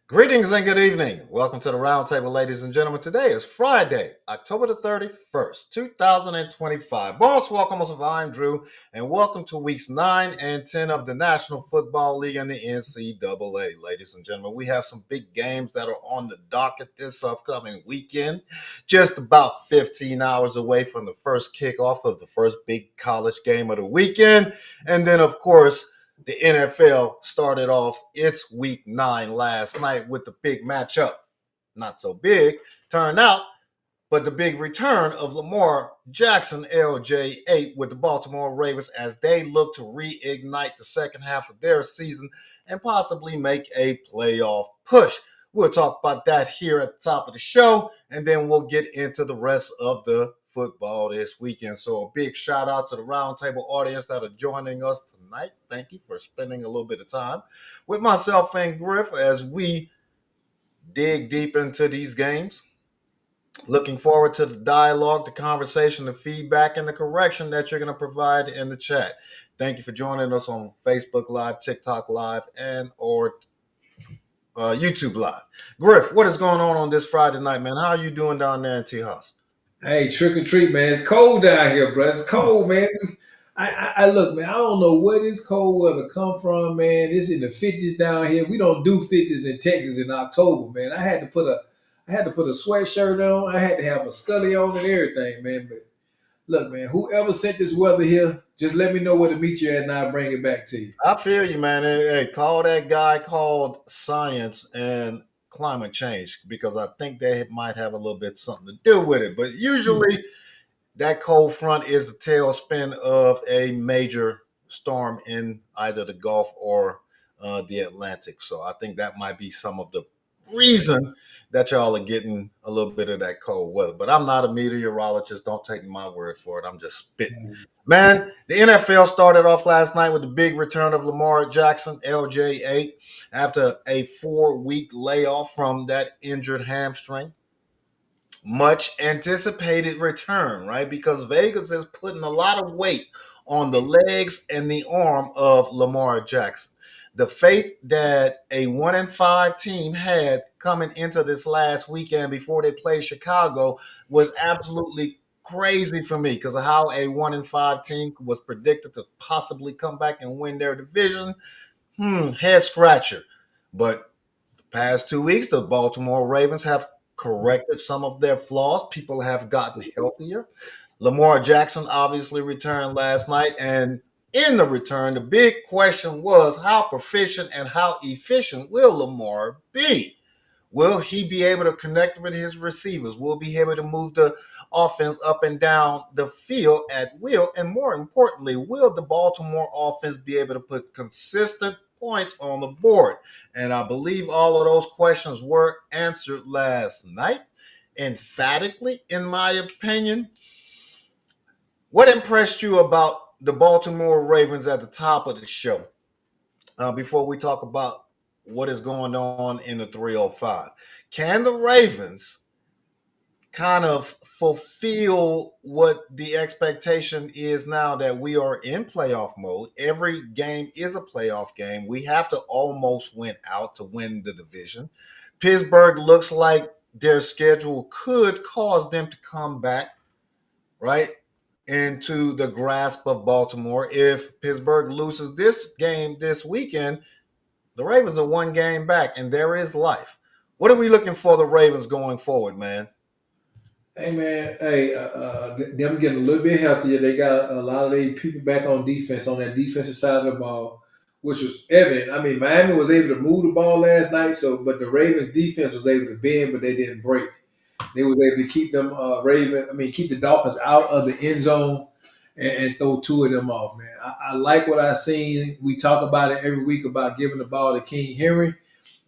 Greetings and good evening. Welcome to the Roundtable, ladies and gentlemen. Today is Friday, October the 31st, 2025. Bonsoir, como ça va? I'm Drew, and welcome to weeks 9 and 10 of the National Football League and the NCAA. Ladies and gentlemen, we have some big games that are on the docket this upcoming weekend, just about 15 hours away from the first kickoff of the first big college game of the weekend. And then, of course, the NFL started off its week 9 last night with the big matchup. Not so big, turned out, but the big return of Lamar Jackson, LJ8, with the Baltimore Ravens as they look to reignite the second half of their season and possibly make a playoff push. We'll talk about that here at the top of the show, and then we'll get into the rest of the football this weekend. So a big shout out to the Roundtable audience that are joining us tonight. Thank you for spending a little bit of time with myself and Griff as we dig deep into these games. Looking forward to the dialogue, the conversation, the feedback, and the correction that you're going to provide in the chat. Thank you for joining us on Facebook Live, TikTok Live, and or YouTube Live. Griff, what is going on this Friday night, man? How are you doing down there in Tejas? Hey, trick or treat, man. It's cold down here, bro. It's cold, man. I look, man. I don't know where this cold weather come from, man. It's in the 50s down here. We don't do 50s in Texas in October, man. I had to put a sweatshirt on. I had to have a scully on and everything, man. But look, man. Whoever sent this weather here, just let me know where to meet you at, and I'll bring it back to you. I feel you, man. Hey, call that guy called science and climate change because I think they might have a little bit something to do with it. But usually, that cold front is the tailspin of a major storm in either the Gulf or the Atlantic. So I think that might be some of the reason that y'all are getting a little bit of that cold weather. But I'm not a meteorologist. Don't take my word for it. I'm just spitting. Man, the NFL started off last night with the big return of Lamar Jackson, LJ8, after a 4-week layoff from that injured hamstring. Much anticipated return, right? Because Vegas is putting a lot of weight on the legs and the arm of Lamar Jackson. The faith that a 1-5 team had coming into this last weekend before they played Chicago was absolutely crazy for me because of how a 1-5 team was predicted to possibly come back and win their division. Head scratcher. But the past 2 weeks, the Baltimore Ravens have corrected some of their flaws. People have gotten healthier. Lamar Jackson obviously returned last night. And in the return, the big question was how proficient and how efficient will Lamar be? Will he be able to connect with his receivers? Will he be able to move the offense up and down the field at will? And more importantly, will the Baltimore offense be able to put consistent points on the board? And I believe all of those questions were answered last night, emphatically, in my opinion. What impressed you about the Baltimore Ravens at the top of the show before we talk about what is going on in the 305? Can the Ravens kind of fulfill what the expectation is now that we are in playoff mode? Every game is a playoff game. We have to almost win out to win the division. Pittsburgh looks like their schedule could cause them to come back, right, into the grasp of Baltimore. If Pittsburgh loses this game this weekend, the Ravens are one game back, and there is life. What are we looking for the Ravens going forward, man? Hey man, them getting a little bit healthier. They got a lot of their people back on defense on that defensive side of the ball, which was evident. I mean, Miami was able to move the ball last night, but the Ravens defense was able to bend, but they didn't break. They was able to keep them keep the Dolphins out of the end zone and throw two of them off. Man, I like what I seen. We talk about it every week about giving the ball to King Henry.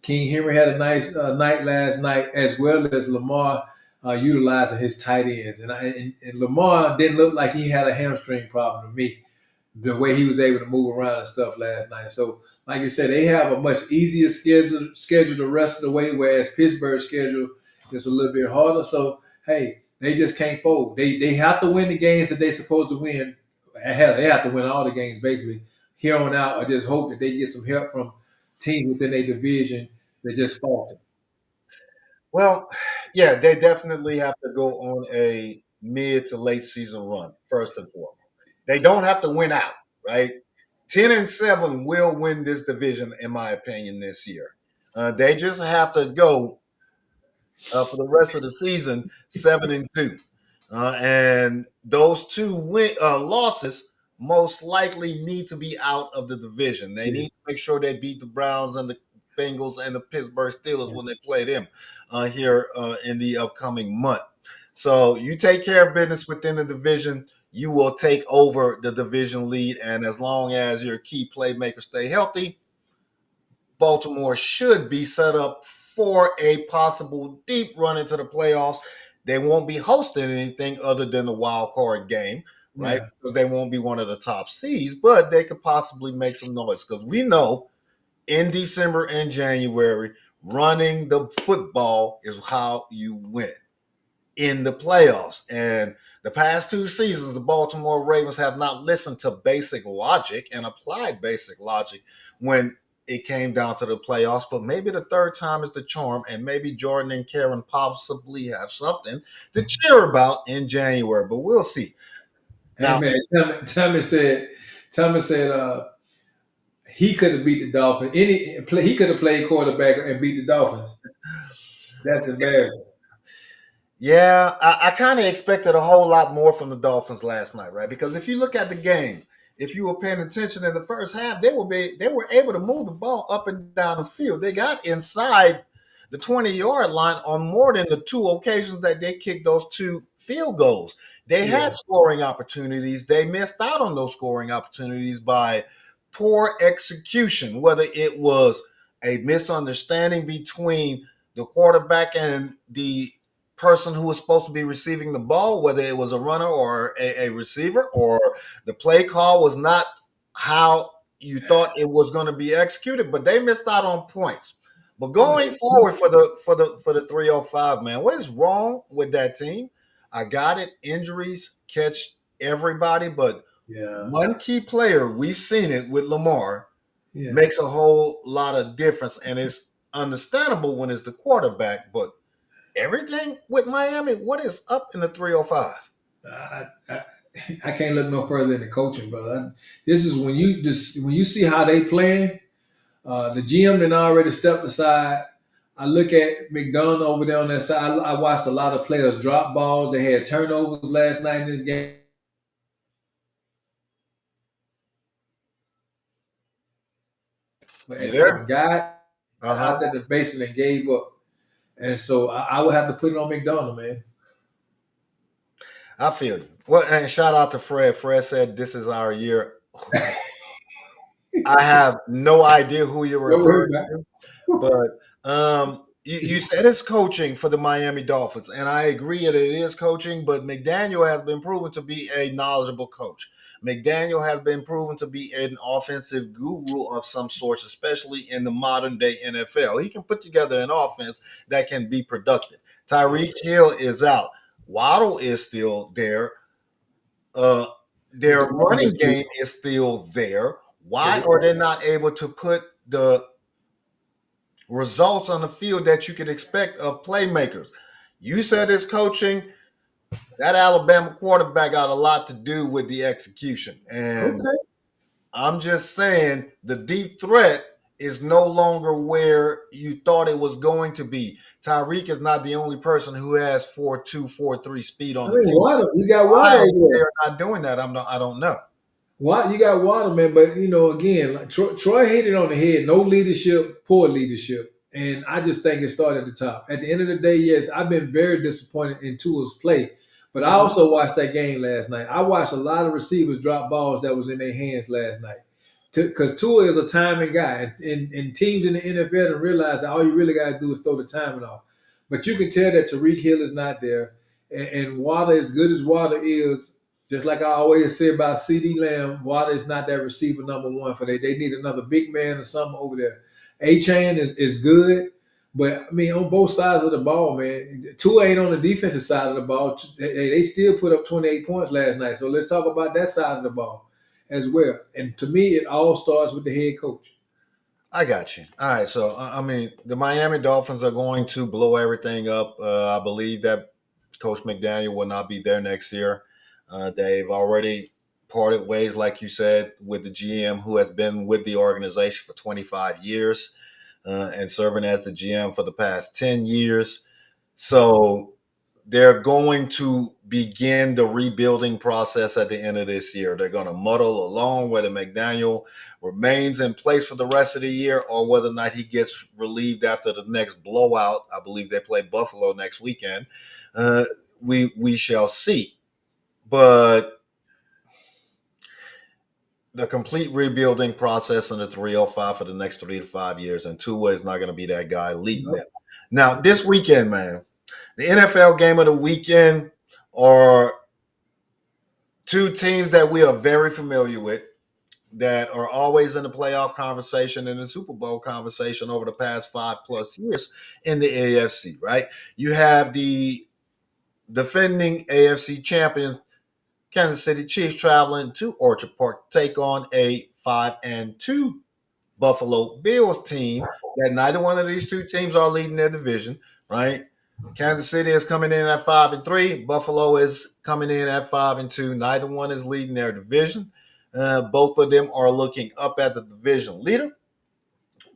King Henry had a nice night last night, as well as Lamar utilizing his tight ends. And Lamar didn't look like he had a hamstring problem to me, the way he was able to move around and stuff last night. So, like you said, they have a much easier schedule the rest of the way, whereas Pittsburgh's schedule is a little bit harder. So, hey, they just can't fold. They have to win the games that they're supposed to win. Hell, they have to win all the games basically here on out. I just hope that they get some help from teams within their division They just falter. Well, yeah, they definitely have to go on a mid to late season run, first and foremost. They don't have to win out, right? 10-7 will win this division, in my opinion, this year. They just have to go for the rest of the season 7-2, and those two losses most likely need to be out of the division. They Yeah. need to make sure they beat the Browns and the Bengals and the Pittsburgh Steelers when they play them here in the upcoming month. So you take care of business within the division, you will take over the division lead, and as long as your key playmakers stay healthy, Baltimore should be set up for a possible deep run into the playoffs. They won't be hosting anything other than the wild card game, right? Yeah. Because they won't be one of the top seeds, but they could possibly make some noise because we know in December and January, running the football is how you win in the playoffs. And the past two seasons, the Baltimore Ravens have not listened to basic logic and applied basic logic when it came down to the playoffs. But maybe the third time is the charm, and maybe Jordan and Karen possibly have something to cheer about in January. But we'll see. Hey Now, man, Thomas said he could have beat the Dolphins. He could have played quarterback and beat the Dolphins. That's embarrassing. yeah, I kind of expected a whole lot more from the Dolphins last night, right? Because if you look at the game, if you were paying attention in the first half, they were able to move the ball up and down the field. They got inside the 20-yard line on more than the two occasions that they kicked those two field goals. They Yeah, had scoring opportunities. They missed out on those scoring opportunities by poor execution, whether it was a misunderstanding between the quarterback and the person who was supposed to be receiving the ball, whether it was a runner or a receiver, or the play call was not how you thought it was going to be executed, but they missed out on points. But going forward for the 305, man, what is wrong with that team? I got it. Injuries catch everybody, but yeah, one key player, we've seen it with Lamar, yeah. makes a whole lot of difference, and it's understandable when it's the quarterback, but everything with Miami, what is up in the 305? I, I, I can't look no further than the coaching, brother. This is when you see how they playing. The GM then already stepped aside. I look at McDonough over there on that side. I watched a lot of players drop balls. They had turnovers last night in this game. You And there? guy Uh-huh. out there in the basement and gave up. And so I would have to put it on McDonough, man. I feel you. Well, and shout out to Fred. Fred said this is our year. I have no idea who you're Don't worry referring about to, but you said it's coaching for the Miami Dolphins, and I agree that it is coaching, but McDaniel has been proven to be a knowledgeable coach. McDaniel has been proven to be an offensive guru of some sorts, especially in the modern day NFL. He can put together an offense that can be productive. Tyreek Hill is out. Waddle is still there. Uh, their running it. game is still there. Why Yeah, are they not able to put the results on the field that you could expect of playmakers? You said it's coaching. That Alabama quarterback got a lot to do with the execution. And okay. I'm just saying the deep threat is no longer where you thought it was going to be. Tyreek is not the only person who has 4.2, 4.3 speed I on the mean, team. water. You got water Why over there. they're not doing that, I don't know. You got water, man. But again, like Troy hit it on the head. No leadership, poor leadership, and I just think it started at the top. At the end of the day, yes, I've been very disappointed in Tua's play, but I also watched that game last night. I watched a lot of receivers drop balls that was in their hands last night. Because Tua is a timing guy, and teams in the NFL don't realize that all you really got to do is throw the timing off. But you can tell that Tariq Hill is not there, and Water, as good as Water is, just like I always say about CD Lamb, Water is not that receiver number one for they. They need another big man or something over there. A-Chain is good, but I mean, on both sides of the ball, man, Tua ain't on the defensive side of the ball. They still put up 28 points last night. So let's talk about that side of the ball as well. And to me, it all starts with the head coach. I got you. All right. So, I mean, the Miami Dolphins are going to blow everything up. I believe that Coach McDaniel will not be there next year. They've already parted ways, like you said, with the GM who has been with the organization for 25 years and serving as the GM for the past 10 years. So, they're going to begin the rebuilding process at the end of this year. They're going to muddle along whether McDaniel remains in place for the rest of the year or whether or not he gets relieved after the next blowout. I believe they play Buffalo next weekend. Uh, we shall see. But the complete rebuilding process in the 305 for the next 3 to 5 years, and Tua is not going to be that guy leading them. Now, this weekend, man, the NFL game of the weekend are two teams that we are very familiar with that are always in the playoff conversation and the Super Bowl conversation over the past 5+ years in the AFC, right? You have the defending AFC champion Kansas City Chiefs traveling to Orchard Park to take on a 5-2 Buffalo Bills team that neither one of these two teams are leading their division, right? Kansas City is coming in at 5-3. Buffalo is coming in at 5-2. Neither one is leading their division. Both of them are looking up at the division leader.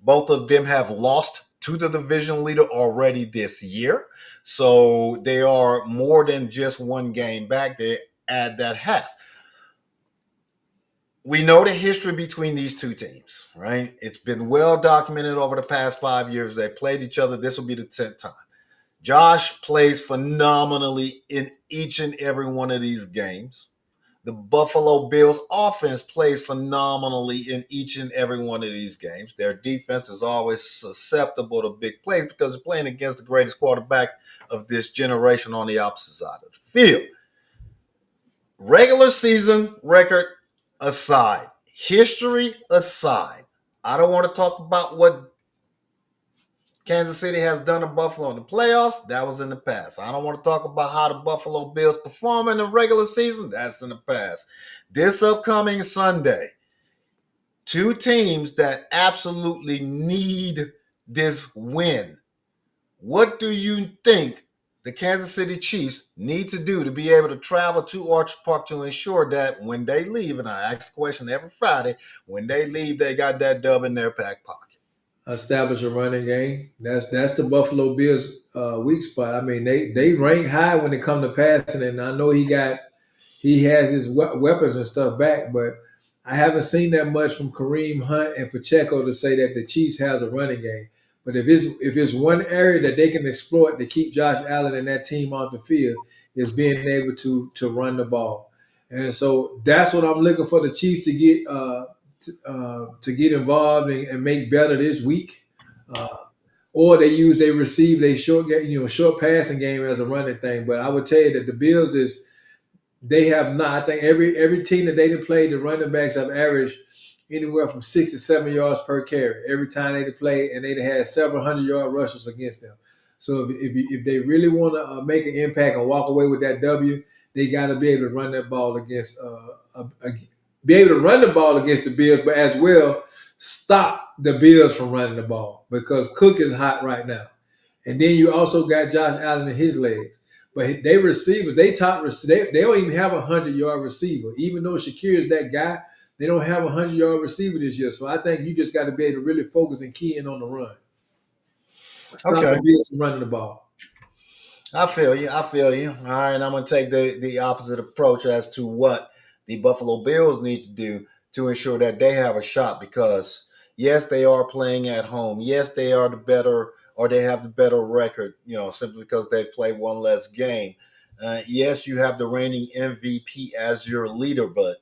Both of them have lost to the division leader already this year. So they are more than just one game back. They add that half. We know the history between these two teams, right? It's been well documented over the past 5 years. They played each other. This will be the 10th time. Josh plays phenomenally in each and every one of these games. The Buffalo Bills offense plays phenomenally in each and every one of these games. Their defense is always susceptible to big plays because they're playing against the greatest quarterback of this generation on the opposite side of the field. Regular season record aside, history aside, I don't want to talk about what Kansas City has done to Buffalo in the playoffs. That was in the past. I don't want to talk about how the Buffalo Bills perform in the regular season. That's in the past. This upcoming Sunday, two teams that absolutely need this win. What do you think the Kansas City Chiefs need to do to be able to travel to Orchard Park to ensure that when they leave, and I ask the question every Friday, when they leave, they got that dub in their back pocket? Establish a running game. That's the Buffalo Bills' weak spot. I mean, they rank high when it comes to passing, and I know he has his weapons and stuff back, but I haven't seen that much from Kareem Hunt and Pacheco to say that the Chiefs has a running game. But if it's one area that they can exploit to keep Josh Allen and that team on the field is being able to run the ball, and so that's what I'm looking for the Chiefs to get to get involved and make better this week. Uh, or they use they receive they short game, short passing game as a running thing. But I would tell you that the Bills is they have not. I think every team that they have played, the running backs have averaged anywhere from 6 to 7 yards per carry every time they play, and they had several 100-yard rushes against them. So if they really want to make an impact and walk away with that W, they got to be able to run that ball against be able to run the ball against the Bills, but as well stop the Bills from running the ball because Cook is hot right now. And then you also got Josh Allen in his legs. But they receivers, they don't even have 100-yard receiver. Even though Shakir is that guy, they don't have 100-yard receiver this year. So I think you just got to be able to really focus and key in on the run. Stop Okay. the Bills from running the ball. I feel you. I feel you. All right. I'm going to take the opposite approach as to what the Buffalo Bills need to do to ensure that they have a shot because, yes, they are playing at home. Yes, they are the better or they have the better record, simply because they've played one less game. Yes, you have the reigning MVP as your leader, but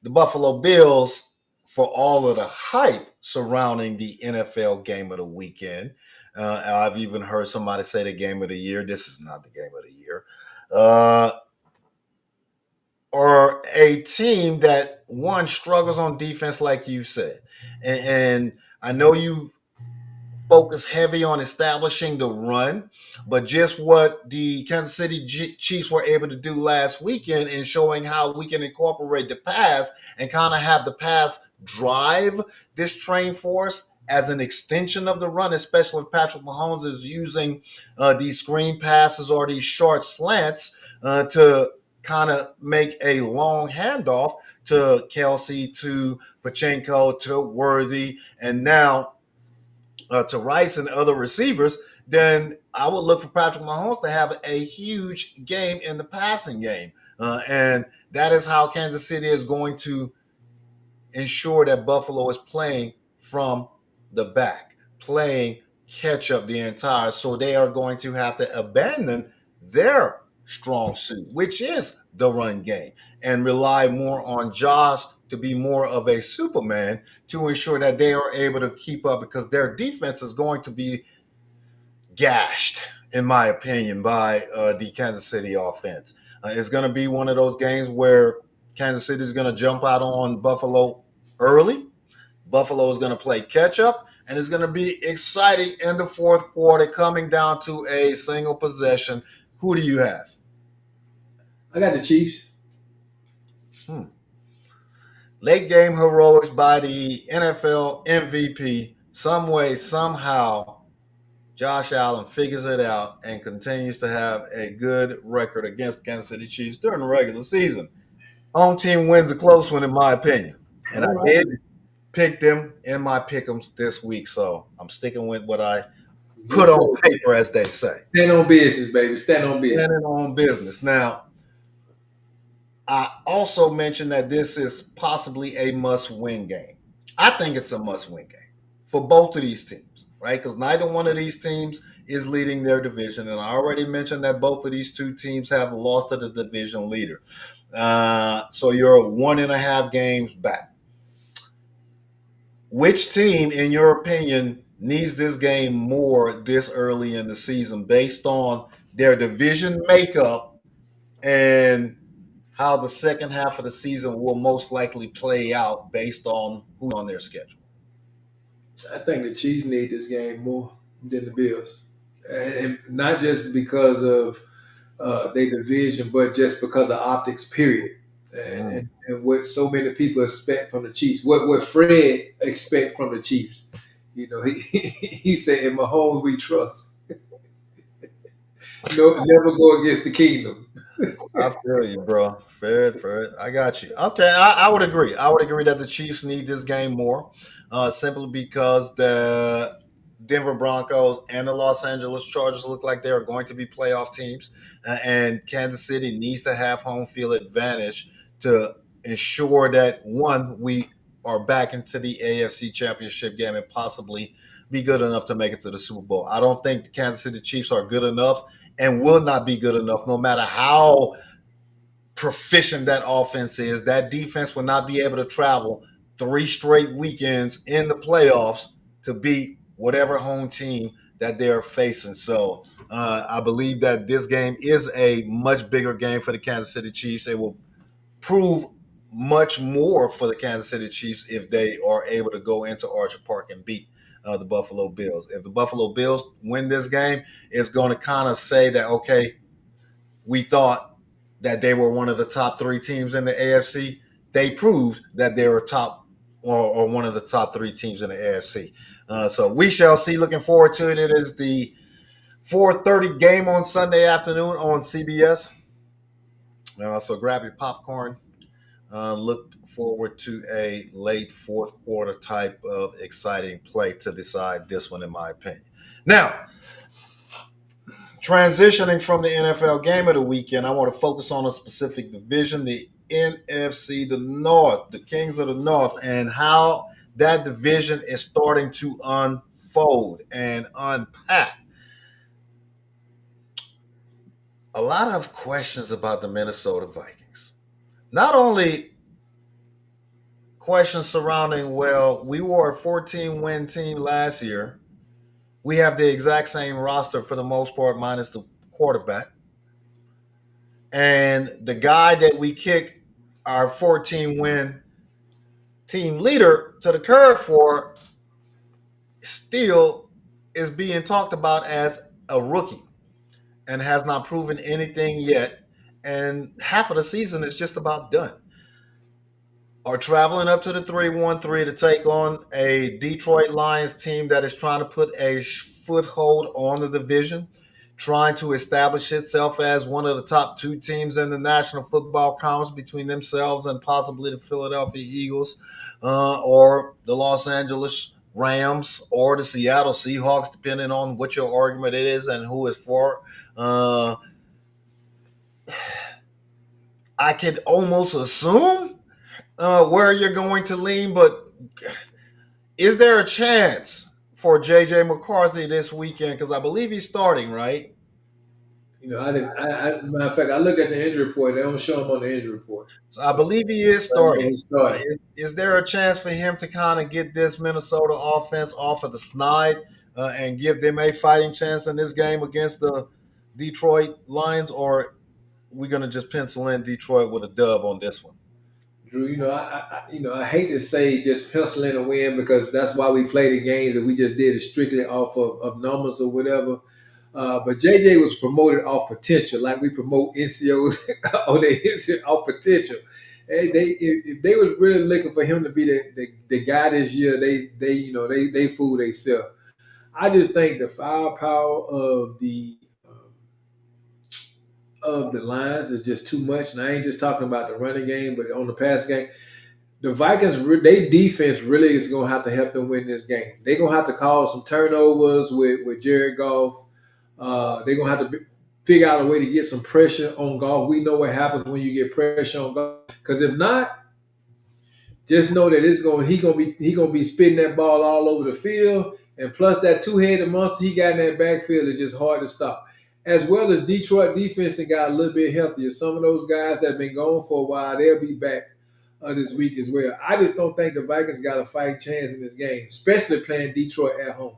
the Buffalo Bills, for all of the hype surrounding the NFL game of the weekend, I've even heard somebody say the game of the year. This is not the game of the year. Uh, or a team that one struggles on defense, like you said, and I know you've focus heavy on establishing the run, but just what the Kansas City Chiefs were able to do last weekend in showing how we can incorporate the pass and kind of have the pass drive this train force as an extension of the run, especially if Patrick Mahomes is using these screen passes or these short slants to kind of make a long handoff to Kelsey, to Pachenko, to Worthy, and now to Rice and other receivers, then I would look for Patrick Mahomes to have a huge game in the passing game. And that is how Kansas City is going to ensure that Buffalo is playing from the back, playing catch up the entire. So they are going to have to abandon their strong suit, which is the run game, and rely more on Josh to be more of a Superman to ensure that they are able to keep up because their defense is going to be gashed, in my opinion, by the Kansas City offense. It's going to be one of those games where Kansas City is going to jump out on Buffalo early. Buffalo is going to play catch up, and it's going to be exciting in the fourth quarter, coming down to a single possession. Who do you have? I got the Chiefs. Late game heroics by the NFL MVP. Some way, somehow, Josh Allen figures it out and continues to have a good record against the Kansas City Chiefs during the regular season. Home team wins a close one, in my opinion. And I did pick them in my pick'ems this week, so I'm sticking with what I put on paper, as they say. Stand on business, baby. Stand on business. Standing on business. Now, I also mentioned that this is possibly a must-win game. I think it's a must-win game for both of these teams, right? Because neither one of these teams is leading their division, and I already mentioned that both of these two teams have lost to the division leader. So you're 1.5 games back. Which team, in your opinion, needs this game more this early in the season based on their division makeup and how the second half of the season will most likely play out based on who's on their schedule? I think the Chiefs need this game more than the Bills, and not just because of their division, but just because of optics. Period. And what so many people expect from the Chiefs, what Fred expect from the Chiefs. You know, he said, "In Mahomes we trust." No, never go against the kingdom. I feel you, bro. Fred, I got you. Okay, I would agree. I would agree that the Chiefs need this game more, simply because the Denver Broncos and the Los Angeles Chargers look like they are going to be playoff teams, and Kansas City needs to have home field advantage to ensure that, one, we are back into the AFC Championship game and possibly be good enough to make it to the Super Bowl. I don't think the Kansas City Chiefs are good enough and will not be good enough no matter how proficient that offense is. That defense will not be able to travel 3 straight weekends in the playoffs to beat whatever home team that they're facing. So I believe that this game is a much bigger game for the Kansas City Chiefs. It will prove much more for the Kansas City Chiefs if they are able to go into Archer Park and beat the Buffalo Bills. If the Buffalo Bills win this game, it's going to kind of say that, okay, we thought that they were one of the top 3 teams in the AFC. They proved that they were top or one of the top 3 teams in the AFC. So we shall see. Looking forward to it. It is the 4:30 game on Sunday afternoon on CBS. So grab your popcorn. Look forward to a late fourth quarter type of exciting play to decide this one, in my opinion. Now, transitioning from the NFL game of the weekend, I want to focus on a specific division, the NFC, the North, the Kings of the North, and how that division is starting to unfold and unpack. A lot of questions about the Minnesota Vikings. Not only questions surrounding, well, we were a 14-win team last year. We have the exact same roster for the most part, minus the quarterback. And the guy that we kicked our 14-win team leader to the curb for still is being talked about as a rookie and has not proven anything yet. And half of the season is just about done. Are traveling up to the 3-1-3 to take on a Detroit Lions team that is trying to put a foothold on the division, trying to establish itself as one of the top two teams in the National Football Conference between themselves and possibly the Philadelphia Eagles or the Los Angeles Rams or the Seattle Seahawks, depending on what your argument it is and who it's for. I could almost assume where you're going to lean, but is there a chance for JJ McCarthy this weekend? Because I believe he's starting, right? I didn't. Matter of fact, I looked at the injury report. They don't show him on the injury report. So I believe he is I know starting. he's starting. Is there a chance for him to kind of get this Minnesota offense off of the snide and give them a fighting chance in this game against the Detroit Lions, or are we going to just pencil in Detroit with a dub on this one? Drew, I hate to say just pencil in a win because that's why we play the games and we just did it strictly off of numbers or whatever. But JJ was promoted off potential, like we promote NCOs on their history off potential. And if they was really looking for him to be the guy this year, they fooled themselves. I just think the firepower of the Lions is just too much. And I ain't just talking about the running game, but on the pass game, the Vikings, their defense really is going to have to help them win this game. They're going to have to cause some turnovers with Jared Goff. They're going to have to figure out a way to get some pressure on Goff. We know what happens when you get pressure on Goff. Because if not, just know that he gonna be spitting that ball all over the field. And plus that two-headed monster he got in that backfield is just hard to stop. As well as Detroit defense that got a little bit healthier. Some of those guys that have been gone for a while, they'll be back this week as well. I just don't think the Vikings got a fighting chance in this game, especially playing Detroit at home.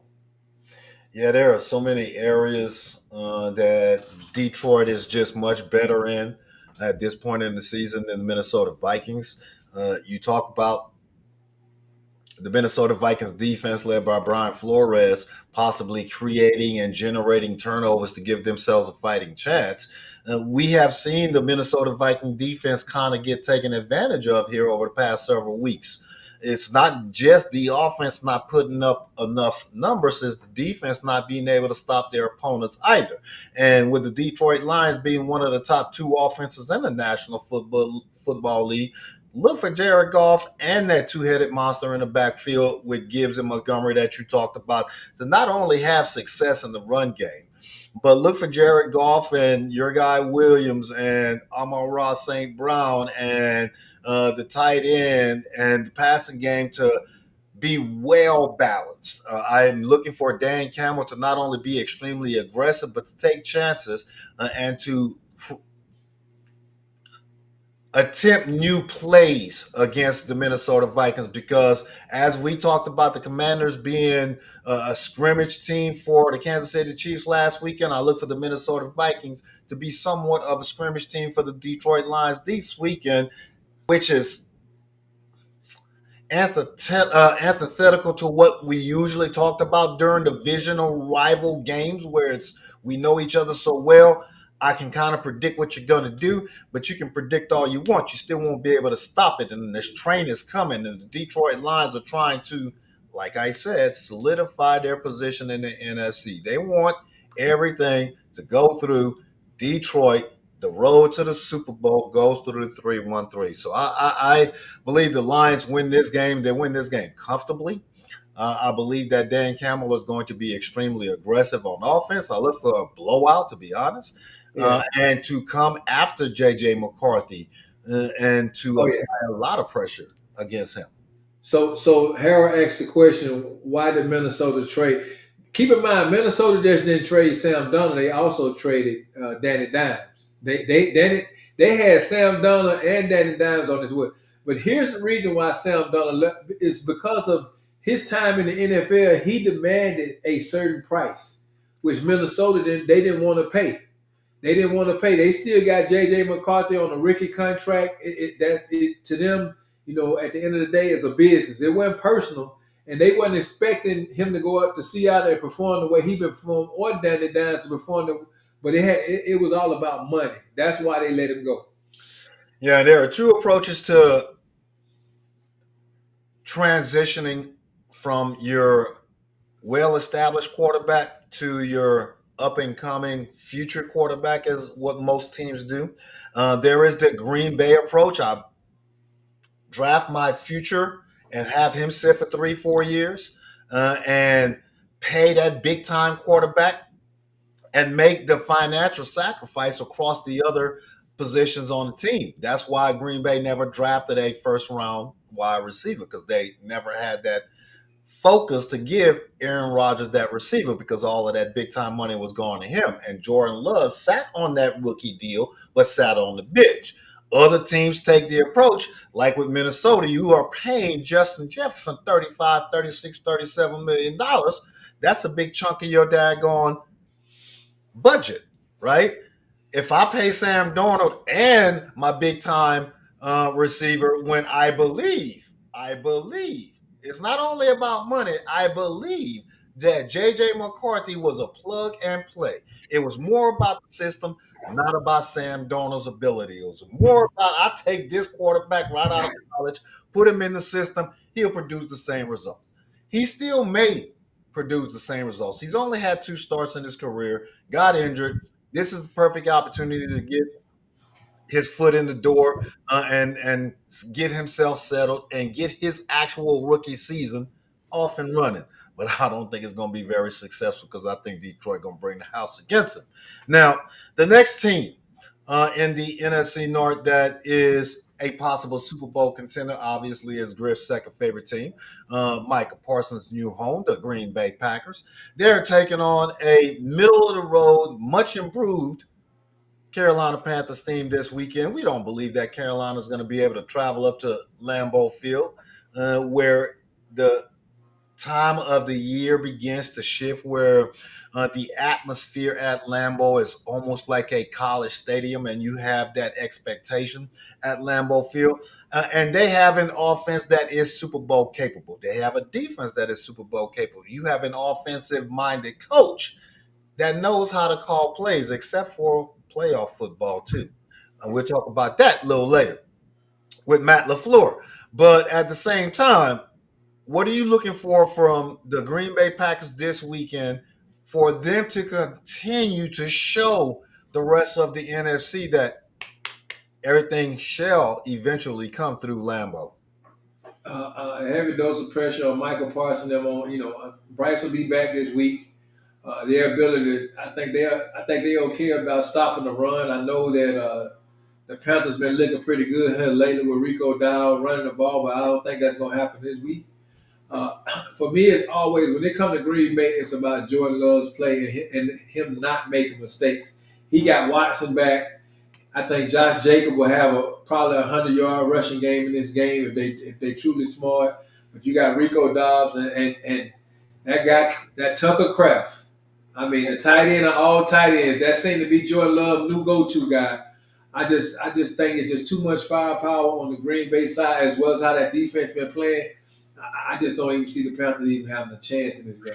Yeah, there are so many areas that Detroit is just much better in at this point in the season than the Minnesota Vikings. You talk about the Minnesota Vikings defense led by Brian Flores possibly creating and generating turnovers to give themselves a fighting chance. We have seen the Minnesota Viking defense kind of get taken advantage of here over the past several weeks. It's not just the offense not putting up enough numbers, it's the defense not being able to stop their opponents either. And with the Detroit Lions being one of the top two offenses in the National Football League, look for Jared Goff and that two-headed monster in the backfield with Gibbs and Montgomery that you talked about to not only have success in the run game, but look for Jared Goff and your guy Williams and Amon-Ra St. Brown and the tight end and the passing game to be well balanced. I am looking for Dan Campbell to not only be extremely aggressive, but to take chances and to attempt new plays against the Minnesota Vikings, because as we talked about the Commanders being a scrimmage team for the Kansas City Chiefs last weekend, I look for the Minnesota Vikings to be somewhat of a scrimmage team for the Detroit Lions this weekend, which is antithetical to what we usually talked about during divisional rival games where we know each other so well. I can kind of predict what you're going to do, but you can predict all you want. You still won't be able to stop it. And this train is coming, and the Detroit Lions are trying to, like I said, solidify their position in the NFC. They want everything to go through Detroit. The road to the Super Bowl goes through the 3-1-3. So I believe the Lions win this game. They win this game comfortably. I believe that Dan Campbell is going to be extremely aggressive on offense. I look for a blowout, to be honest, and to come after J.J. McCarthy and to apply a lot of pressure against him. So Harold asked the question, why did Minnesota trade? Keep in mind, Minnesota just didn't trade Sam Darnold. They also traded Danny Dimes. They had Sam Darnold and Danny Dimes on this way. But here's the reason why Sam Darnold left. It's because of his time in the NFL. He demanded a certain price, which Minnesota didn't want to pay. They didn't want to pay. They still got J.J. McCarthy on a rookie contract. To them, at the end of the day, it's a business. It wasn't personal. and they wasn't expecting him to go up to Seattle and perform the way he been performing, or Danny Dimes to perform but it was all about money. That's why they let him go. Yeah, there are two approaches to transitioning from your well established quarterback to your up and coming future quarterback, is what most teams do. There is the Green Bay approach. I draft my future and have him sit for 3, 4 years and pay that big time quarterback and make the financial sacrifice across the other positions on the team. That's why Green Bay never drafted a first round wide receiver, because they never had that focus to give Aaron Rodgers that receiver, because all of that big time money was going to him. And Jordan Love sat on that rookie deal, but sat on the bench. Other teams take the approach, like with Minnesota, you are paying Justin Jefferson 35, 36, $37 million. That's a big chunk of your daggone budget, right? If I pay Sam Darnold and my big time receiver, when I believe it's not only about money. I believe that JJ McCarthy was a plug and play. It was more about the system, not about Sam Darnold's ability. It was more about, I take this quarterback right out of college, put him in the system, he'll produce the same results. He still may produce the same results. He's only had 2 starts in his career, got injured. This is the perfect opportunity to get his foot in the door and get himself settled and get his actual rookie season off and running. But I don't think it's going to be very successful, because I think Detroit going to bring the house against him. Now, the next team in the NFC North that is a possible Super Bowl contender, obviously, is Griff's second favorite team, Micah Parsons' new home, the Green Bay Packers. They're taking on a middle of the road, much improved Carolina Panthers team this weekend. We don't believe that Carolina is going to be able to travel up to Lambeau Field, where the time of the year begins to shift, where the atmosphere at Lambeau is almost like a college stadium, and you have that expectation at Lambeau Field. And they have an offense that is Super Bowl capable. They have a defense that is Super Bowl capable. You have an offensive minded coach that knows how to call plays, except for playoff football, too. And we'll talk about that a little later with Matt LaFleur. But at the same time, what are you looking for from the Green Bay Packers this weekend for them to continue to show the rest of the NFC that everything shall eventually come through Lambeau? A heavy dose of pressure on Michael Parsons. Them on, Bryce will be back this week. Their ability, I think they okay about stopping the run. I know that the Panthers been looking pretty good here lately with Rico Dow running the ball, but I don't think that's going to happen this week. Uh, for me, it's always when it comes to Green Bay, it's about Jordan Love's play and him not making mistakes. He got Watson back. I think Josh Jacob will have probably 100-yard rushing game in this game if they truly smart. But you got Rico Dobbs and that guy, that Tucker Kraft. I mean, the tight end of all tight ends. That seemed to be Jordan Love's new go-to guy. I just think it's just too much firepower on the Green Bay side, as well as how that defense been playing. I just don't even see the Panthers even having a chance in this game.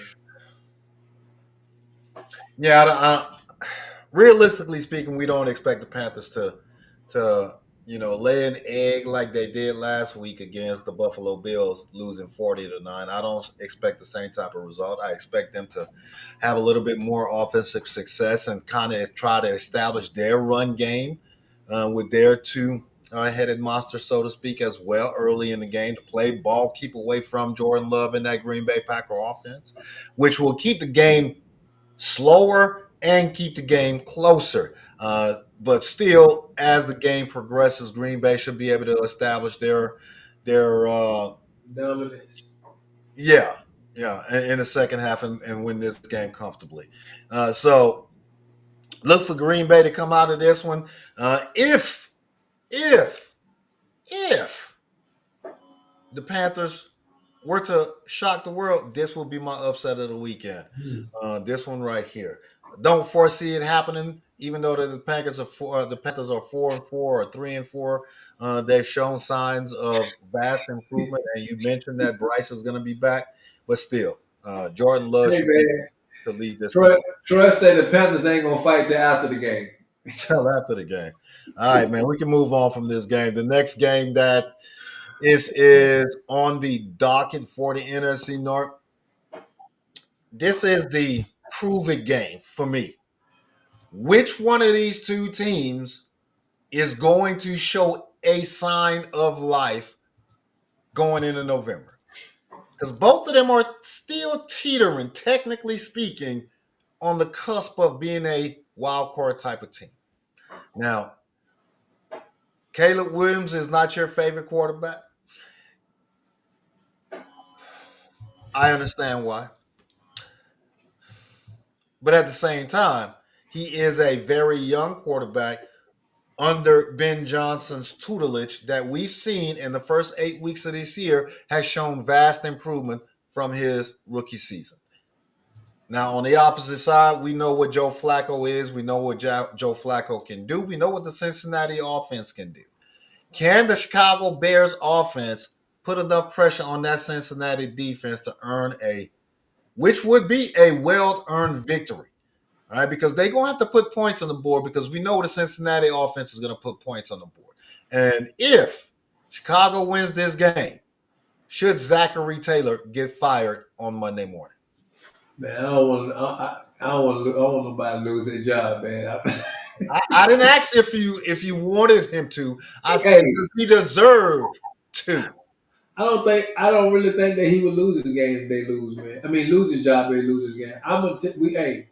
Yeah, realistically speaking, we don't expect the Panthers to lay an egg like they did last week against the Buffalo Bills, losing 40-9. I don't expect the same type of result. I expect them to have a little bit more offensive success and kind of try to establish their run game with their two headed monster, so to speak, as well early in the game, to play ball, keep away from Jordan Love and that Green Bay Packer offense, which will keep the game slower and keep the game closer. But still, as the game progresses, Green Bay should be able to establish their Dominance. yeah, yeah, in the second half and win this game comfortably. So look for Green Bay to come out of this one. If if the Panthers were to shock the world, this will be my upset of the weekend. This one right here. Don't foresee it happening, even though the Packers are the Panthers are 4-4 or 3-4. They've shown signs of vast improvement, and you mentioned that Bryce is going to be back. but still, Jordan Love Hey should be man, to lead this team Troy said the Panthers ain't gonna fight till after the game. till after the game. All right, man, we can move on from this game. The next game that is on the docket for the NFC North. This is the prove it game for me. Which one of these two teams is going to show a sign of life going into November? Because both of them are still teetering, technically speaking, on the cusp of being a wild card type of team. Now, Caleb Williams is not your favorite quarterback. I understand why. But at the same time, he is a very young quarterback under Ben Johnson's tutelage that we've seen in the first 8 weeks of this year has shown vast improvement from his rookie season. Now, on the opposite side, we know what Joe Flacco is. We know what Joe Flacco can do. We know what the Cincinnati offense can do. Can the Chicago Bears offense put enough pressure on that Cincinnati defense to earn which would be a well-earned victory? All right, because they're going to have to put points on the board because we know the Cincinnati offense is going to put points on the board. And if Chicago wins this game, should Zachary Taylor get fired on Monday morning? Man, I don't want. I don't want. I don't want nobody to lose their job, man. I didn't ask if you wanted him to. I said Hey, he deserved to. I don't really think that he would lose his game if they lose, man. I mean, lose his job if they lose his game. Hey,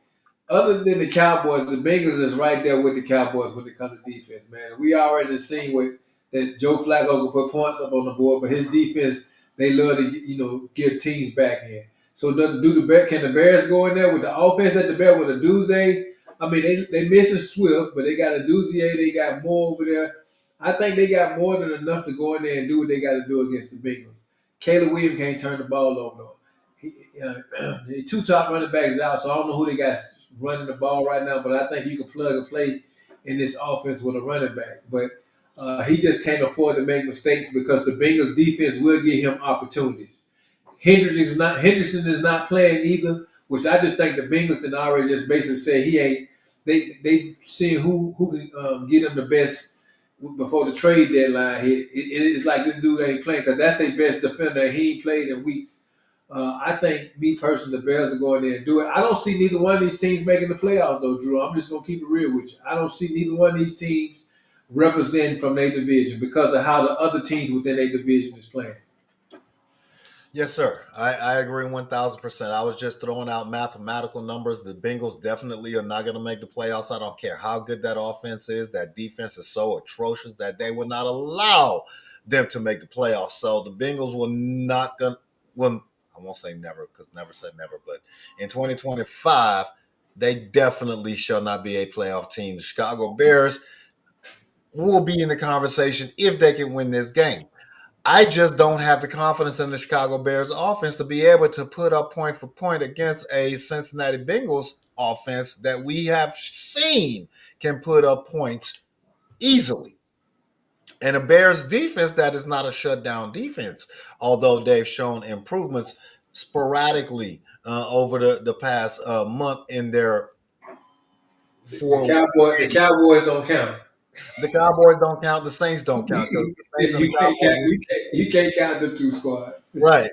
other than the Cowboys, the Bengals is right there with the Cowboys when it comes to defense, man. We already seen what that Joe Flacco can put points up on the board, but his defense, they love to give teams back in. So can the Bears go in there with the offense at the Bears with a Duze? I mean, they missing Swift, but they got a Duzier, they got more over there. I think they got more than enough to go in there and do what they got to do against the Bengals. Caleb Williams can't turn the ball over. Though. The two top running backs out, so I don't know who they got running the ball right now, but I think you can plug and play in this offense with a running back. But he just can't afford to make mistakes because the Bengals defense will give him opportunities. Henderson is not playing either, which I just think the Bengals did already just basically say he ain't. They seeing who can get him the best before the trade deadline hit. It's like this dude ain't playing because that's their best defender. He ain't played in weeks. I think, me personally, the Bears are going there and do it. I don't see neither one of these teams making the playoffs, though, Drew. I'm just going to keep it real with you. I don't see neither one of these teams representing from their division because of how the other teams within their division is playing. Yes, sir. I agree 1,000%. I was just throwing out mathematical numbers. The Bengals definitely are not going to make the playoffs. I don't care how good that offense is. That defense is so atrocious that they will not allow them to make the playoffs. So the Bengals will not going. Well, I won't say never because never said never. But in 2025, they definitely shall not be a playoff team. The Chicago Bears will be in the conversation if they can win this game. I just don't have the confidence in the Chicago Bears offense to be able to put up point for point against a Cincinnati Bengals offense that we have seen can put up points easily. And a Bears defense that is not a shutdown defense, although they've shown improvements sporadically over the past month in their four. The Cowboys don't count. The Cowboys don't count. The Saints don't count because the Saints and the You can't count. Cowboys. You can't count the two squads. Right,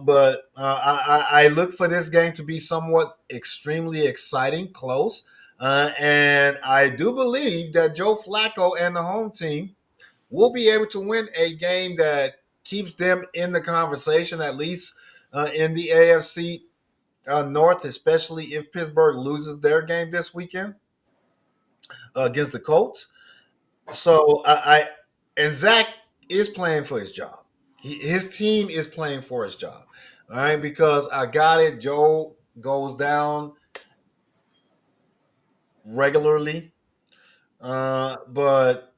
but I look for this game to be somewhat extremely exciting, close, and I do believe that Joe Flacco and the home team will be able to win a game that keeps them in the conversation, at least in the AFC North, especially if Pittsburgh loses their game this weekend against the Colts. So and Zach is playing for his job. His team is playing for his job. All right, because I got it. Joe goes down regularly, but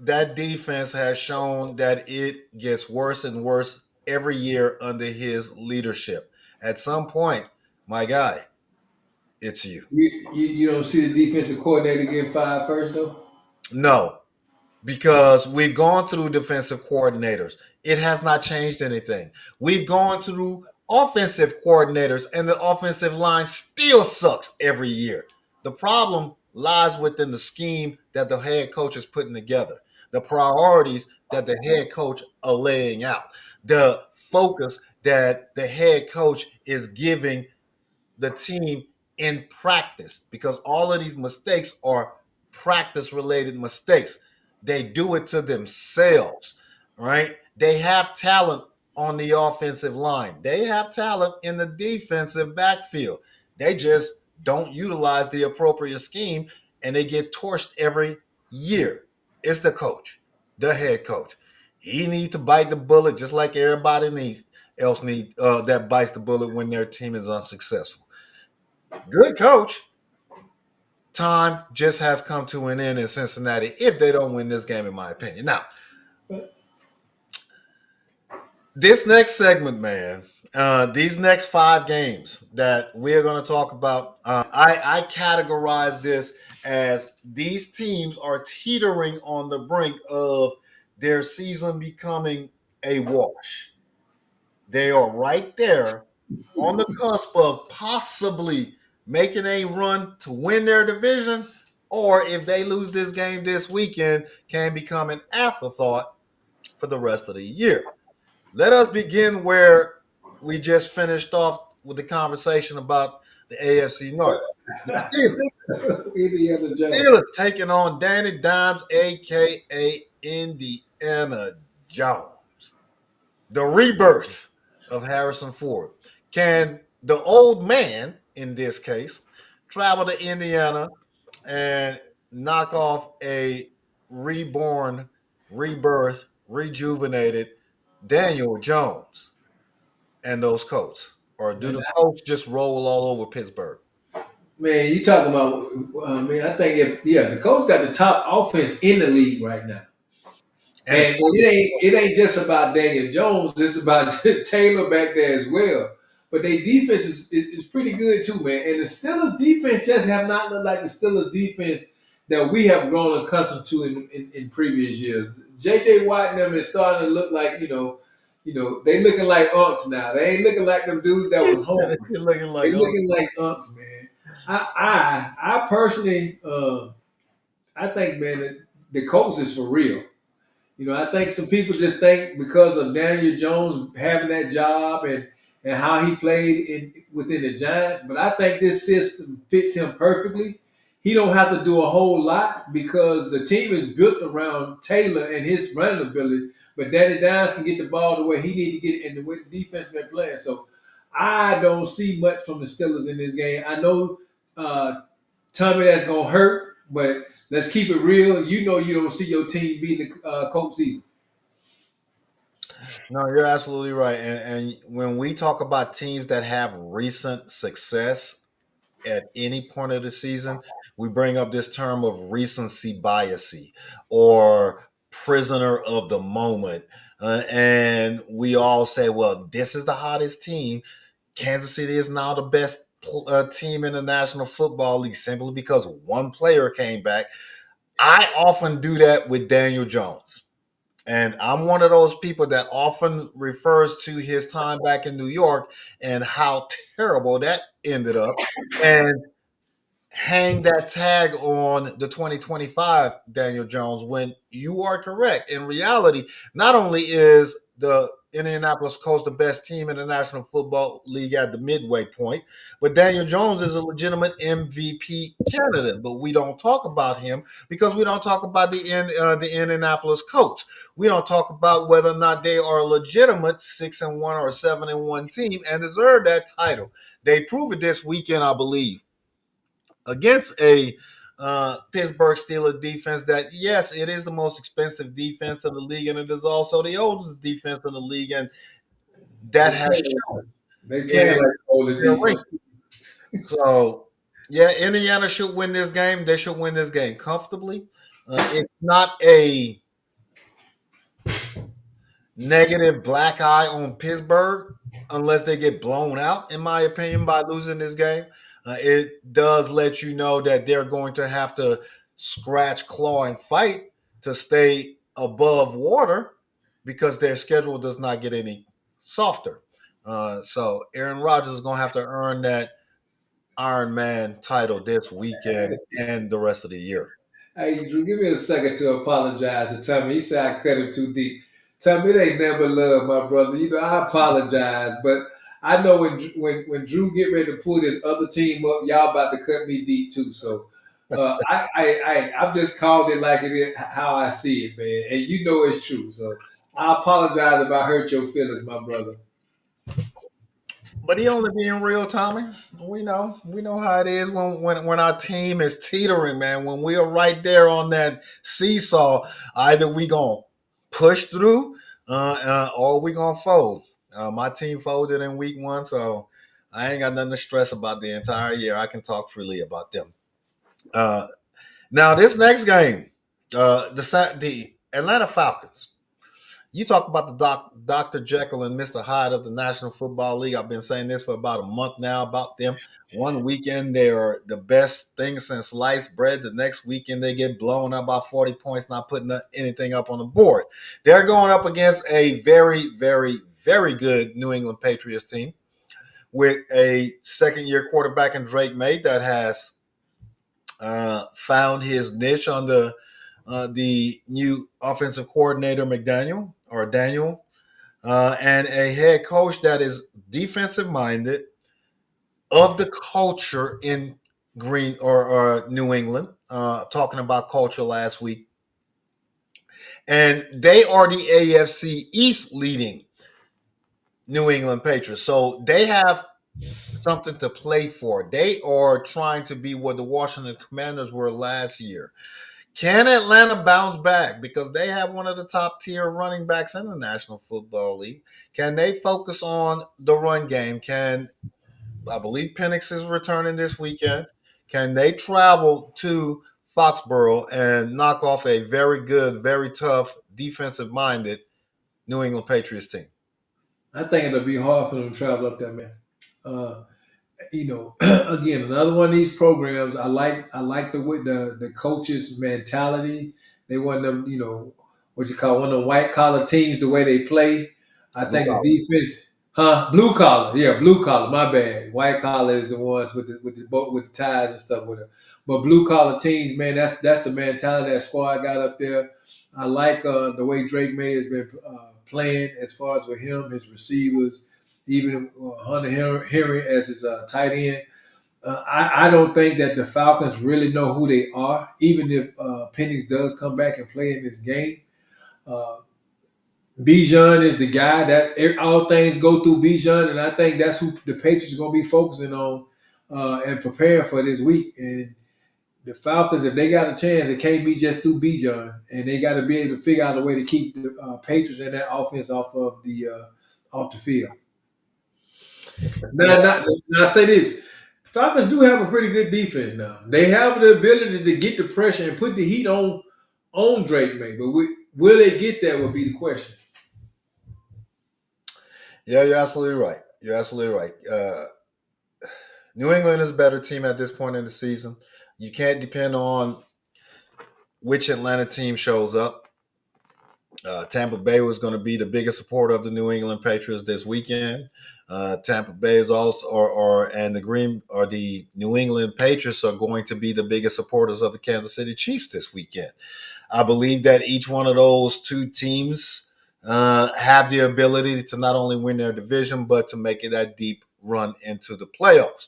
that defense has shown that it gets worse and worse every year under his leadership. At some point, my guy, it's you. You don't see the defensive coordinator getting fired first though. No, because we've gone through defensive coordinators. It has not changed anything. We've gone through offensive coordinators and the offensive line still sucks every year. The problem lies within the scheme that the head coach is putting together, the priorities that the head coach are laying out, the focus that the head coach is giving the team in practice, because all of these mistakes are practice related mistakes. They do it to themselves, right? They have talent on the offensive line, they have talent in the defensive backfield. They just don't utilize the appropriate scheme and they get torched every year. It's the coach, the head coach. He needs to bite the bullet just like everybody else need that bites the bullet when their team is unsuccessful. Good coach. Time just has come to an end in Cincinnati if they don't win this game, in my opinion. Now, this next segment, man, these next 5 games that we're going to talk about, I categorize this as these teams are teetering on the brink of their season becoming a wash. They are right there on the cusp of possibly making a run to win their division, or if they lose this game this weekend, can become an afterthought for the rest of the year. Let us begin where we just finished off with the conversation about the AFC North. The Indiana Jones. Steelers taking on Danny Dimes, aka Indiana Jones. The rebirth of Harrison Ford. Can the old man, in this case, travel to Indiana and knock off a reborn, rebirth, rejuvenated Daniel Jones and those Colts? Or do Man, the Colts just roll all over Pittsburgh? man, you talking about? Man, I think the Colts got the top offense in the league right now. And And it ain't just about Daniel Jones. It's about Taylor back there as well. But their defense is pretty good too, man. And the Steelers defense just have not looked like the Steelers defense that we have grown accustomed to in previous years. JJ Watt and them is starting to look like they looking like unks now. They ain't looking like them dudes that was home. you're looking They like, oh, looking like unks, man. I personally, I think, man, that the Colts is for real. I think some people just think because of Daniel Jones having that job and how he played within the Giants, but I think this system fits him perfectly. He don't have to do a whole lot because the team is built around Taylor and his running ability. But Danny Dimes can get the ball the way he need to get it and the way the defense been playing. So I don't see much from the Steelers in this game. I know Tommy, that's gonna hurt, but let's keep it real. You don't see your team beating the Colts either. no, you're absolutely right. And when we talk about teams that have recent success at any point of the season, we bring up this term of recency biasy or prisoner of the moment. And we all say, well, this is the hottest team. Kansas City is now the best team in the National Football League simply because one player came back. I often do that with Daniel Jones. And I'm one of those people that often refers to his time back in New York and how terrible that ended up. And hang that tag on the 2025 Daniel Jones when you are correct. In reality, not only is the Indianapolis Colts the best team in the National Football League at the midway point, but Daniel Jones is a legitimate MVP candidate. But we don't talk about him because we don't talk about the Indianapolis Colts. We don't talk about whether or not they are a legitimate 6-1 or 7-1 team and deserve that title. They prove it this weekend, I believe, against a Pittsburgh Steelers defense that, yes, it is the most expensive defense in the league, and it is also the oldest defense in the league, and that They has play, shown they in playing like all the their ring. defense. So, yeah, Indiana should win this game. They should win this game comfortably. It's not a negative black eye on Pittsburgh unless they get blown out, in my opinion, by losing this game. It does let you know that they're going to have to scratch, claw, and fight to stay above water because their schedule does not get any softer. So Aaron Rodgers is going to have to earn that Iron Man title this weekend and the rest of the year. Hey, Drew, give me a second to apologize to Tommy. He said I cut him too deep. Tommy, it ain't never love, my brother. You know, I apologize, but I know when Drew get ready to pull this other team up, y'all about to cut me deep too. So I've just called it like it is, how I see it, man. And you know it's true. So I apologize if I hurt your feelings, my brother. But he only being real, Tommy. We know how it is when our team is teetering, man. When we are right there on that seesaw, either we gonna push through, or we gonna fold. My team folded in week one, so I ain't got nothing to stress about the entire year. I can talk freely about them. Uh, Now this next game, the Atlanta Falcons. You talk about the Dr. Jekyll and Mr. Hyde of the National Football League. I've been saying this for about a month now about them. One weekend they are the best thing since sliced bread. The next weekend they get blown up by 40 points, not putting anything up on the board. They're going up against a very, very, very good New England Patriots team with a second-year quarterback in Drake May that has found his niche on the new offensive coordinator McDaniel or Daniel, and a head coach that is defensive minded of the culture in Green or New England. Talking about culture last week, and they are the AFC East leading New England Patriots, so they have something to play for. They are trying to be what the Washington Commanders were last year. Can Atlanta bounce back because they have one of the top tier running backs in the National Football League? Can they focus on the run game? Can I believe Penix is returning this weekend? Can they travel to Foxborough and knock off a very good, very tough, defensive minded New England Patriots team? I think it'll be hard for them to travel up there, man. Uh, you know, again, another one of these programs. I like the coaches' mentality. They want them, what you call one of the white collar teams. The way they play, I Blue think the collar. defense, blue collar, yeah, blue collar. My bad. White collar is the ones with the ties and stuff with it. But blue collar teams, man, that's the mentality that squad got up there. I like the way Drake May has been playing as far as with him, his receivers, even Hunter Henry as his tight end. I don't think that the Falcons really know who they are, even if Penix does come back and play in this game. Uh, Bijan is the guy that all things go through Bijan, and I think that's who the Patriots are going to be focusing on and preparing for this week. And the Falcons, if they got a chance, it can't be just through Bijan, and they got to be able to figure out a way to keep the Patriots and that offense off the field. Yeah, Now I say this: Falcons do have a pretty good defense now. They have the ability to get the pressure and put the heat on Drake May, but will they get there? Will be the question. yeah, you're absolutely right. You're absolutely right. New England is a better team at this point in the season. You can't depend on which Atlanta team shows up. Tampa Bay was going to be the biggest supporter of the New England Patriots this weekend. Tampa Bay is also, and the New England Patriots are going to be the biggest supporters of the Kansas City Chiefs this weekend. I believe that each one of those two teams have the ability to not only win their division but to make it that deep run into the playoffs.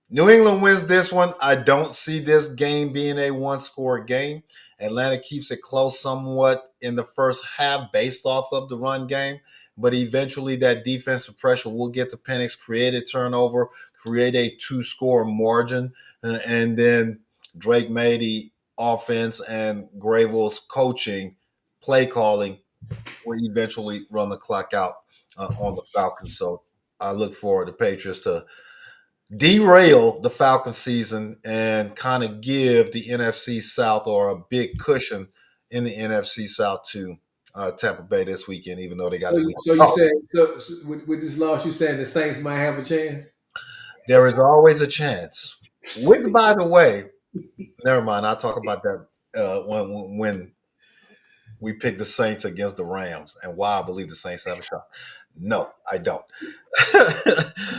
New England wins this one. I don't see this game being a one-score game. Atlanta keeps it close somewhat in the first half based off of the run game, but eventually that defensive pressure will get to Penix, create a turnover, create a two-score margin, and then Drake May, the offense, and Gravel's coaching, play calling will eventually run the clock out on the Falcons. So I look forward to Patriots to derail the Falcon season and kind of give the NFC South or a big cushion in the NFC South to Tampa Bay this weekend, even though they got So, the week. so you Oh, said with this loss, you saying the Saints might have a chance? there is always a chance. Which, by the way, never mind. I'll talk about that when we pick the Saints against the Rams and why I believe the Saints have a shot. No, I don't.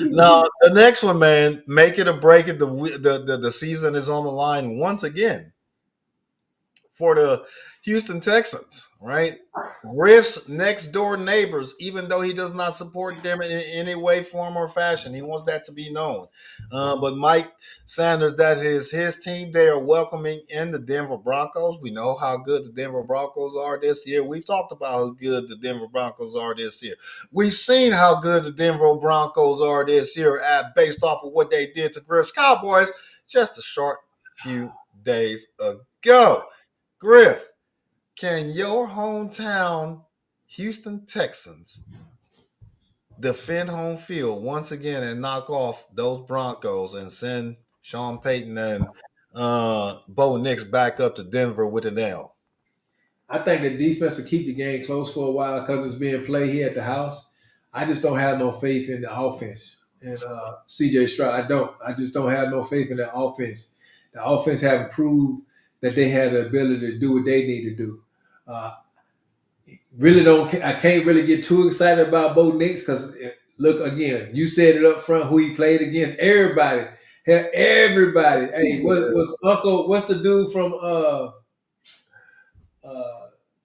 Now the next one, man, make it or break it. The season is on the line once again for the Houston Texans, right? Griff's next door neighbors, even though he does not support them in any way, form, or fashion, he wants that to be known. But Mike Sanders, that is his team. They are welcoming in the Denver Broncos. We know how good the Denver Broncos are this year. We've talked about how good the Denver Broncos are this year. We've seen how good the Denver Broncos are this year based off of what they did to Griff's Cowboys just a short few days ago. Griff, can your hometown Houston Texans defend home field once again and knock off those Broncos and send Sean Payton and Bo Nix back up to Denver with an L? I think the defense will keep the game close for a while because it's being played here at the house. I just don't have no faith in the offense and CJ Stroud. I don't. I just don't have no faith in the offense. The offense haven't proved that they had the ability to do what they need to do. Uh, really don't. I can't really get too excited about Bo Nix because look again. You said it up front who he played against. Everybody. Hell, everybody. Hey, what's Uncle? What's the dude from uh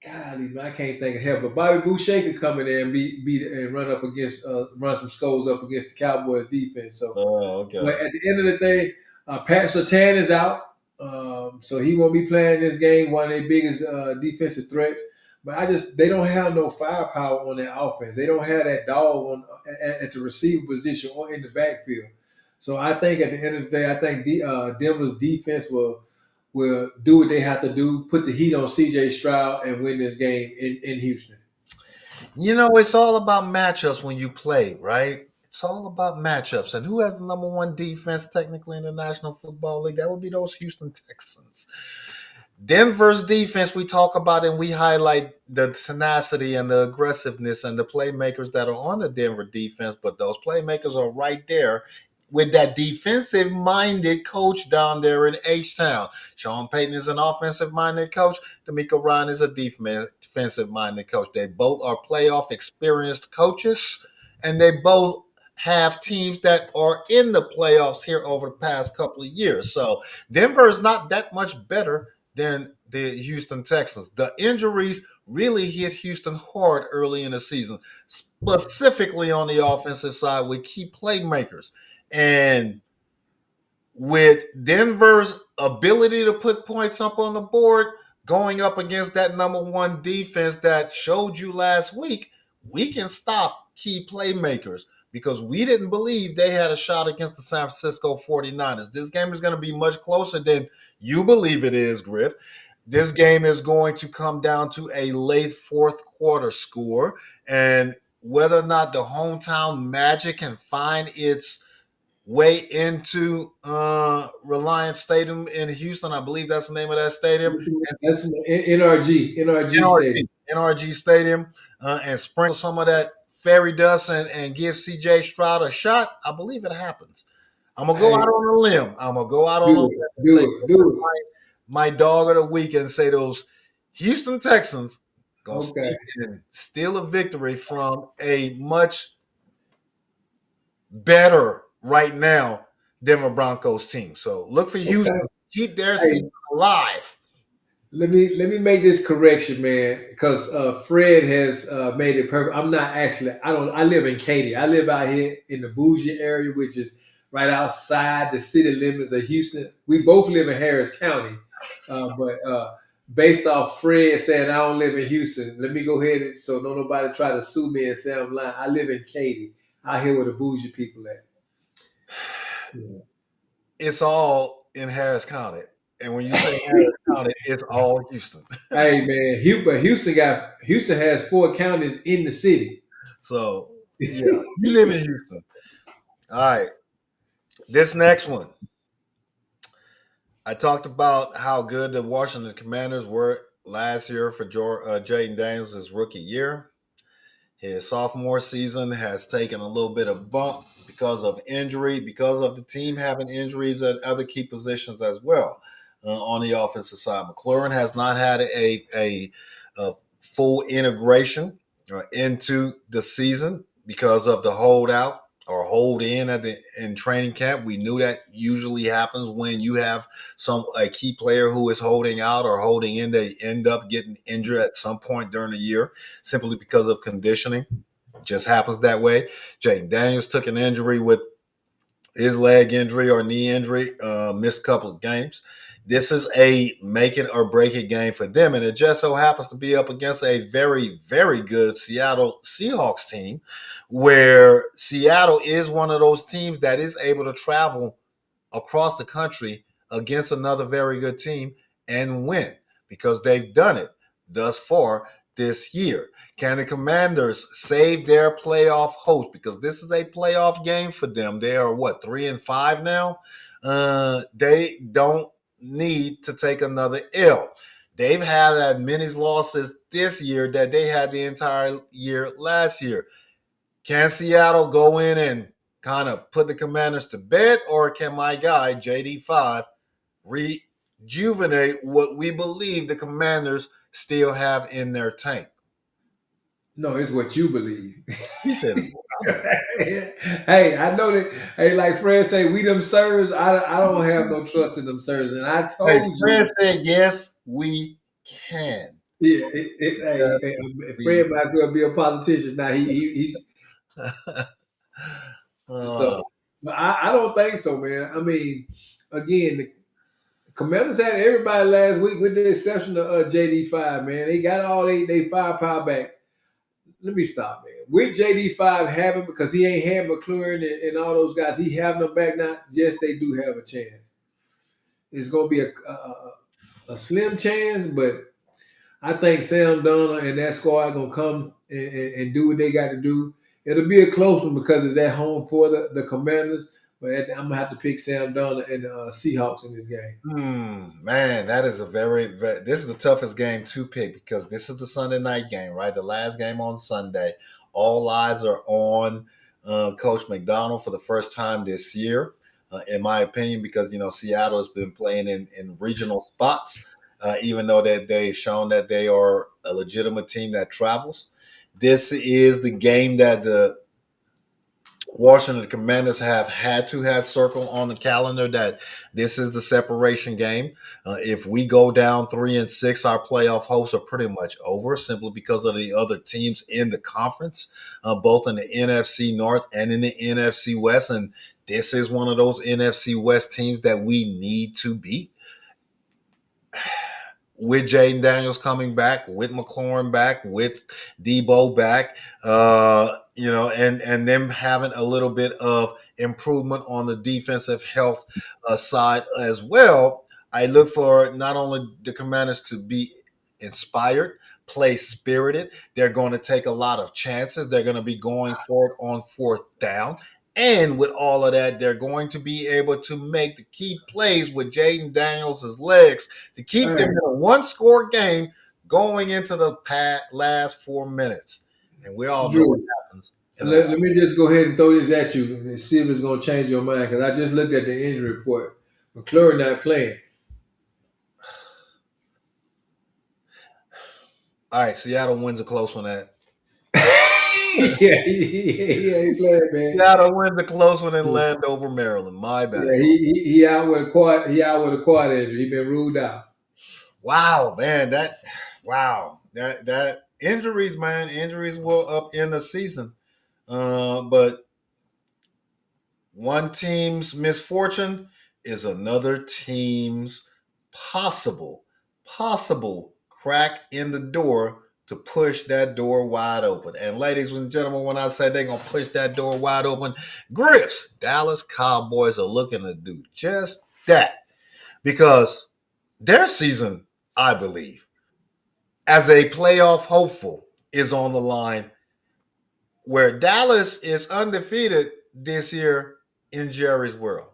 golly, man, I can't think of hell, but Bobby Boucher could come in there and beat and run up against run some skulls up against the Cowboys defense. So, Oh, okay. but at the end of the day, Pat Surtain is out, so he won't be playing this game. One of their biggest defensive threats. But they don't have no firepower on their offense. They don't have that dog on at the receiver position or in the backfield. So I think at the end of the day, I think Denver's defense will do what they have to do, put the heat on CJ Stroud, and win this game in Houston. You know, it's all about matchups when you play, right? It's all about matchups. And who has the number one defense technically in the National Football League? That would be those Houston Texans. Denver's defense, we talk about and we highlight the tenacity and the aggressiveness and the playmakers that are on the Denver defense, but those playmakers are right there with that defensive minded coach down there in H Town. Sean Payton is an offensive minded coach. D'Amico Ryan is a defensive minded coach. They both are playoff experienced coaches, and they both have teams that are in the playoffs here over the past couple of years. So Denver is not that much better than the Houston Texans. The injuries really hit Houston hard early in the season, specifically on the offensive side with key playmakers. And with Denver's ability to put points up on the board, going up against that number one defense that showed you last week, we can stop key playmakers because we didn't believe they had a shot against the San Francisco 49ers. This game is going to be much closer than you believe it is, Griff. This game is going to come down to a late fourth quarter score, and whether or not the hometown magic can find its way into Reliance Stadium in Houston. I believe that's the name of that stadium. That's NRG Stadium. NRG Stadium, and sprinkle some of that fairy dust and give CJ Stroud a shot. I believe it happens. I'm gonna go out on a limb. I'm gonna go out on a limb and say my dog of the week and say those Houston Texans gonna sneak in, steal a victory from a much better right now Denver Broncos team. So look for Houston. Keep their season alive. Let me make this correction, man, because Fred has made it perfect. I'm not actually. I don't. I live in Katy. I live out here in the bougie area, which is right outside the city limits of Houston. We both live in Harris County, but based off Fred saying I don't live in Houston, let me go ahead and so don't nobody try to sue me and say I'm lying. I live in Katy, out here where the bougie people at. Yeah. It's all in Harris County. And when you say Harris County, it's all Houston. Hey man, Houston has 4 counties in the city. So yeah, you live in Houston. All right. This next one. I talked about how good the Washington Commanders were last year for Jaden Daniels' rookie year. His sophomore season has taken a little bit of bump because of injury, because of the team having injuries at other key positions as well on the offensive side. McLaurin has not had a full integration into the season. because of the holdout or hold in in training camp. We knew that usually happens when you have a key player who is holding out or holding in. They end up getting injured at some point during the year simply because of conditioning. Just happens that way. Jaden Daniels took an injury with his leg injury or knee injury, missed a couple of games. This is a make it or break it game for them, and it just so happens to be up against a very, very good Seattle Seahawks team, where Seattle is one of those teams that is able to travel across the country against another very good team and win because they've done it thus far this year. Can the Commanders save their playoff hopes? Because this is a playoff game for them. They are what, 3-5 now? They don't need to take another L. They've had as many losses this year that they had the entire year last year. Can Seattle go in and kind of put the Commanders to bed, or can my guy JD5 rejuvenate what we believe the Commanders still have in their tank? No, it's what you believe. He said, Hey, I know that. Hey, like Fred say, we them sirs. I don't have no trust in them sirs, and I "Hey, told Fred you. said yes, we can. Yeah, Yes, we." Fred might as well be a politician now. He's uh, so. But I don't think so, man. I mean, again, the Commanders had everybody last week, with the exception of JD5. Man, they got all they firepower back. Let me stop, man. With JD5 having, because he ain't had McLaurin and all those guys, he having them back now. Yes, they do have a chance. It's gonna be a slim chance, but I think Sam Donald and that squad gonna come and do what they got to do. It'll be a close one because it's at home for the Commanders, but I'm gonna have to pick Sam Donald and the Seahawks in this game. man, that is a this is the toughest game to pick because this is the Sunday night game, right? The last game on Sunday. All eyes are on Coach McDonald for the first time this year, in my opinion, because Seattle has been playing in regional spots, even though they've shown that they are a legitimate team that travels. This is the game that the Washington Commanders have had to have circle on the calendar that this is the separation game. If we go down 3-6, our playoff hopes are pretty much over simply because of the other teams in the conference, both in the NFC North and in the NFC West. And this is one of those NFC West teams that we need to beat. With Jaden Daniels coming back, with McLaurin back, with Debo back, and them having a little bit of improvement on the defensive health side as well. I look for not only the Commanders to be inspired, play spirited. They're going to take a lot of chances. They're going to be going for it on fourth down. And with all of that, they're going to be able to make the key plays with Jaden Daniels' legs to keep them in a one-score game going into the last 4 minutes. And we all know what Drew, happens. let me just go ahead and throw this at you and see if it's going to change your mind, because I just looked at the injury report. McLaurin not playing. All right, Seattle wins a close one at. Yeah, he ain't playing, man. Seattle wins a close one in Landover, Maryland. My bad. Yeah, he out with a quad. He out with a quad injury. He been ruled out. Wow, man, that injuries, man, injuries will up in the season. But one team's misfortune is another team's possible crack in the door to push that door wide open. And ladies and gentlemen, when I say they're going to push that door wide open, Griff's Dallas Cowboys are looking to do just that because their season, I believe, as a playoff hopeful, is on the line where Dallas is undefeated this year in Jerry's world.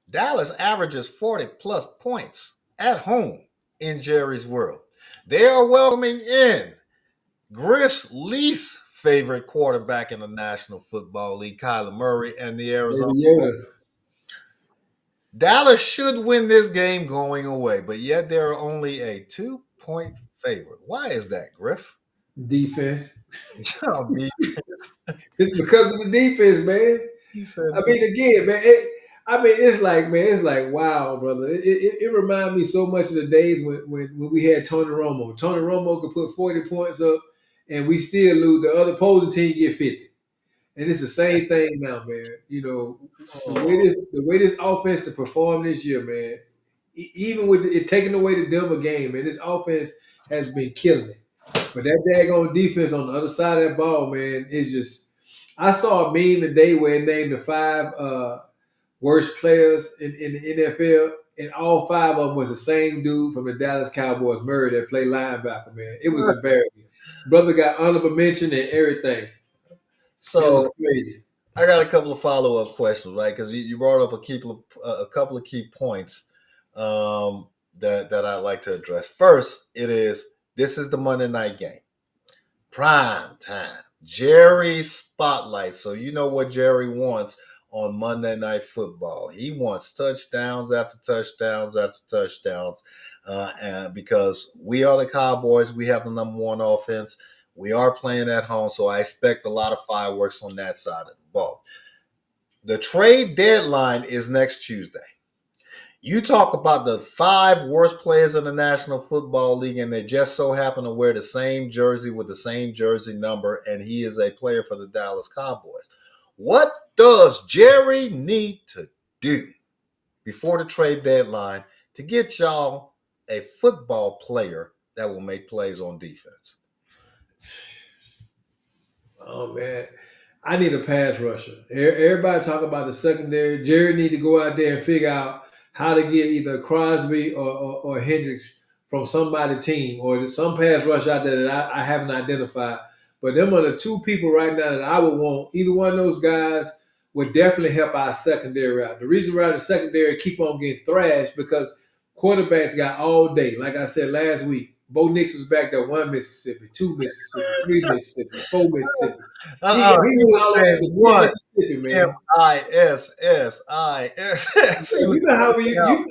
Dallas averages 40 plus points at home in Jerry's world. They are welcoming in Griff's least favorite quarterback in the National Football League, Kyler Murray, and the Arizona. Baby Yoda. Dallas should win this game going away, but yet they're only a 2-point favorite. Why is that, Griff? Defense. Defense. It's because of the defense, man. He said, I mean, again, man. It's like, man, it's like, wow, brother. It reminds me so much of the days when we had Tony Romo. Tony Romo could put 40 points up, and we still lose. The other opposing team get 50, and it's the same thing now, man. You know, oh, the way this offense to perform this year, man. Even with it taking away the Denver game, man, this offense has been killing it. But that daggone defense on the other side of that ball, man, is just. I saw a meme today where it named the five worst players in the NFL, and all five of them was the same dude from the Dallas Cowboys, Murray, that played linebacker. Man, it was embarrassing. Brother got honorable mention and everything. It so was crazy. I got a couple of follow up questions, right? Because you brought up a couple of key points that I'd like to address. First, this is the Monday night game, prime time, Jerry spotlight. So you know what Jerry wants on Monday Night Football. He wants touchdowns after touchdowns after touchdowns, and because we are the Cowboys, we have the number one offense. We are playing at home, so I expect a lot of fireworks on that side of the ball. The trade deadline is next Tuesday. You talk about the five worst players in the National Football League, and they just so happen to wear the same jersey with the same jersey number, and he is a player for the Dallas Cowboys. What does Jerry need to do before the trade deadline to get y'all a football player that will make plays on defense? Oh man, I need a pass rusher. Everybody talk about the secondary. Jerry need to go out there and figure out how to get either Crosby or Hendricks from somebody's team, or there's some pass rush out there that I haven't identified. But them are the two people right now that I would want. Either one of those guys would definitely help our secondary out. The reason why the secondary keep on getting thrashed because quarterbacks got all day. Like I said last week, Bo Nix was back there, one Mississippi, two Mississippi, three Mississippi, four Mississippi. He He was was all over saying the three one Mississippi, man. MISSISS. He Yeah, was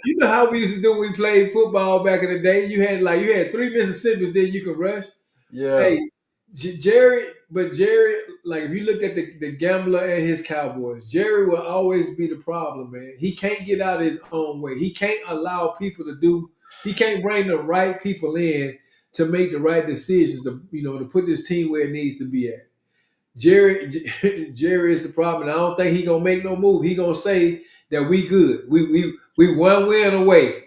you know how we used to do when we played football back in the day. You had three Mississippis, then you could rush. yeah. Hey, Jerry, like if you look at the gambler and his Cowboys, Jerry will always be the problem, man. He can't get out of his own way. He can't allow people to do. He can't bring the right people in to make the right decisions. To put this team where it needs to be at. Jerry, Jerry is the problem. And I don't think he gonna make no move. He gonna say that we good. We one win away.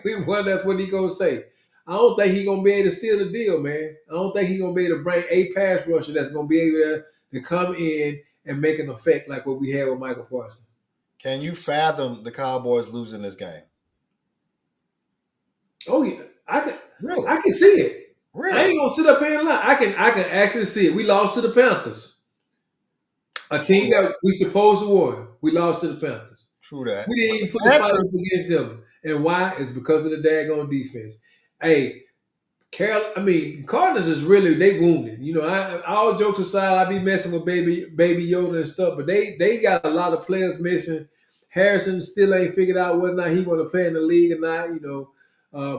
We won. That's what he gonna say. I don't think he gonna be able to seal the deal, man. I don't think he gonna be able to bring a pass rusher that's gonna be able to come in and make an effect like what we had with Michael Parsons. Can you fathom the Cowboys losing this game? Oh yeah, Really? I can see it. I Really? ain't gonna sit up here and lie. I can actually see it. We lost to the Panthers, a team that we supposed to win. We lost to the Panthers. True that. We didn't But even put the the fight up Panthers, against them. And why? It's because of the daggone defense. Hey, Cardinals is really they wounded. All jokes aside, I be messing with baby Yoda and stuff, but they got a lot of players missing. Harrison still ain't figured out whether or not he want to play in the league or not.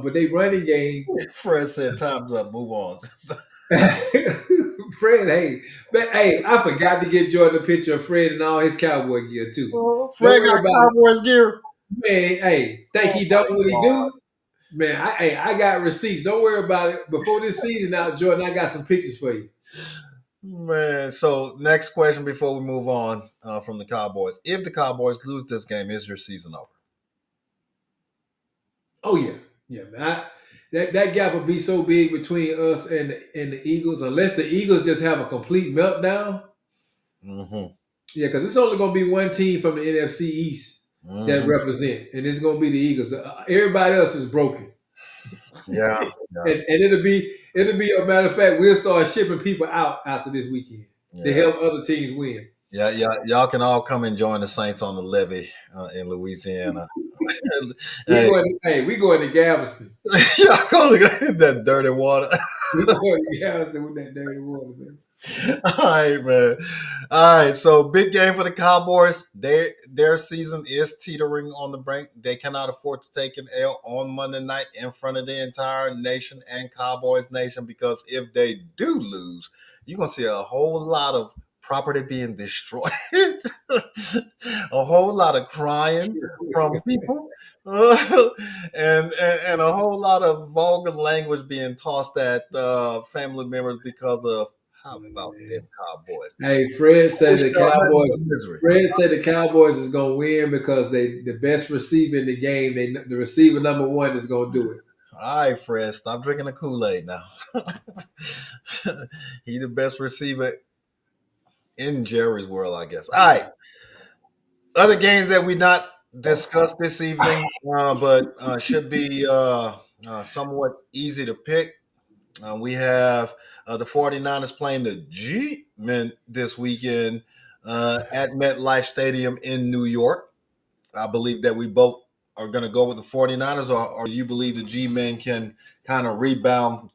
But they running game. Fred said, "Time's up. Move on." Fred, hey, I forgot to get Jordan a picture of Fred and all his cowboy gear too. Don't Fred worry got about it, Cowboys gear. man. Hey, think Oh he my don't what he God, do? Man, I got receipts. Don't worry about it. Before this season out, Jordan, I got some pictures for you. man! So next question before we move on from the Cowboys: if the Cowboys lose this game, is your season over? Oh yeah, man. That gap will be so big between us and the Eagles, unless the Eagles just have a complete meltdown. Mm-hmm. Yeah, because it's only going to be one team from the NFC East that Mm-hmm. represent, and it's going to be the Eagles. Everybody else is broken, Yeah, yeah, and it'll be a matter of fact. We'll start shipping people out after this weekend to yeah. help other teams win. Yeah, yeah, y'all can all come and join the Saints on the levee in Louisiana. Hey, We going to Galveston. y'all gonna get that dirty water. We going to Galveston with that dirty water, man. All right, man. All right, so big game for the Cowboys. Their season is teetering on the brink. They cannot afford to take an L on Monday night in front of the entire nation and Cowboys nation, because if they do lose, you're gonna see a whole lot of property being destroyed, a whole lot of crying from people, uh, and a whole lot of vulgar language being tossed at family members because of how about them Cowboys? Hey, Fred I said wish the y'all nothing but Cowboys. misery. Fred said the Cowboys is gonna win because they the best receiver in the game. The receiver number one is gonna do it. All right, Fred, stop drinking the Kool-Aid now. He the best receiver in Jerry's world, I guess. All right, other games that we not discussed this evening, but should be somewhat easy to pick. We have the 49ers playing the G-Men this weekend at MetLife Stadium in New York. I believe that we both are going to go with the 49ers, or you believe the G-Men can kind of rebound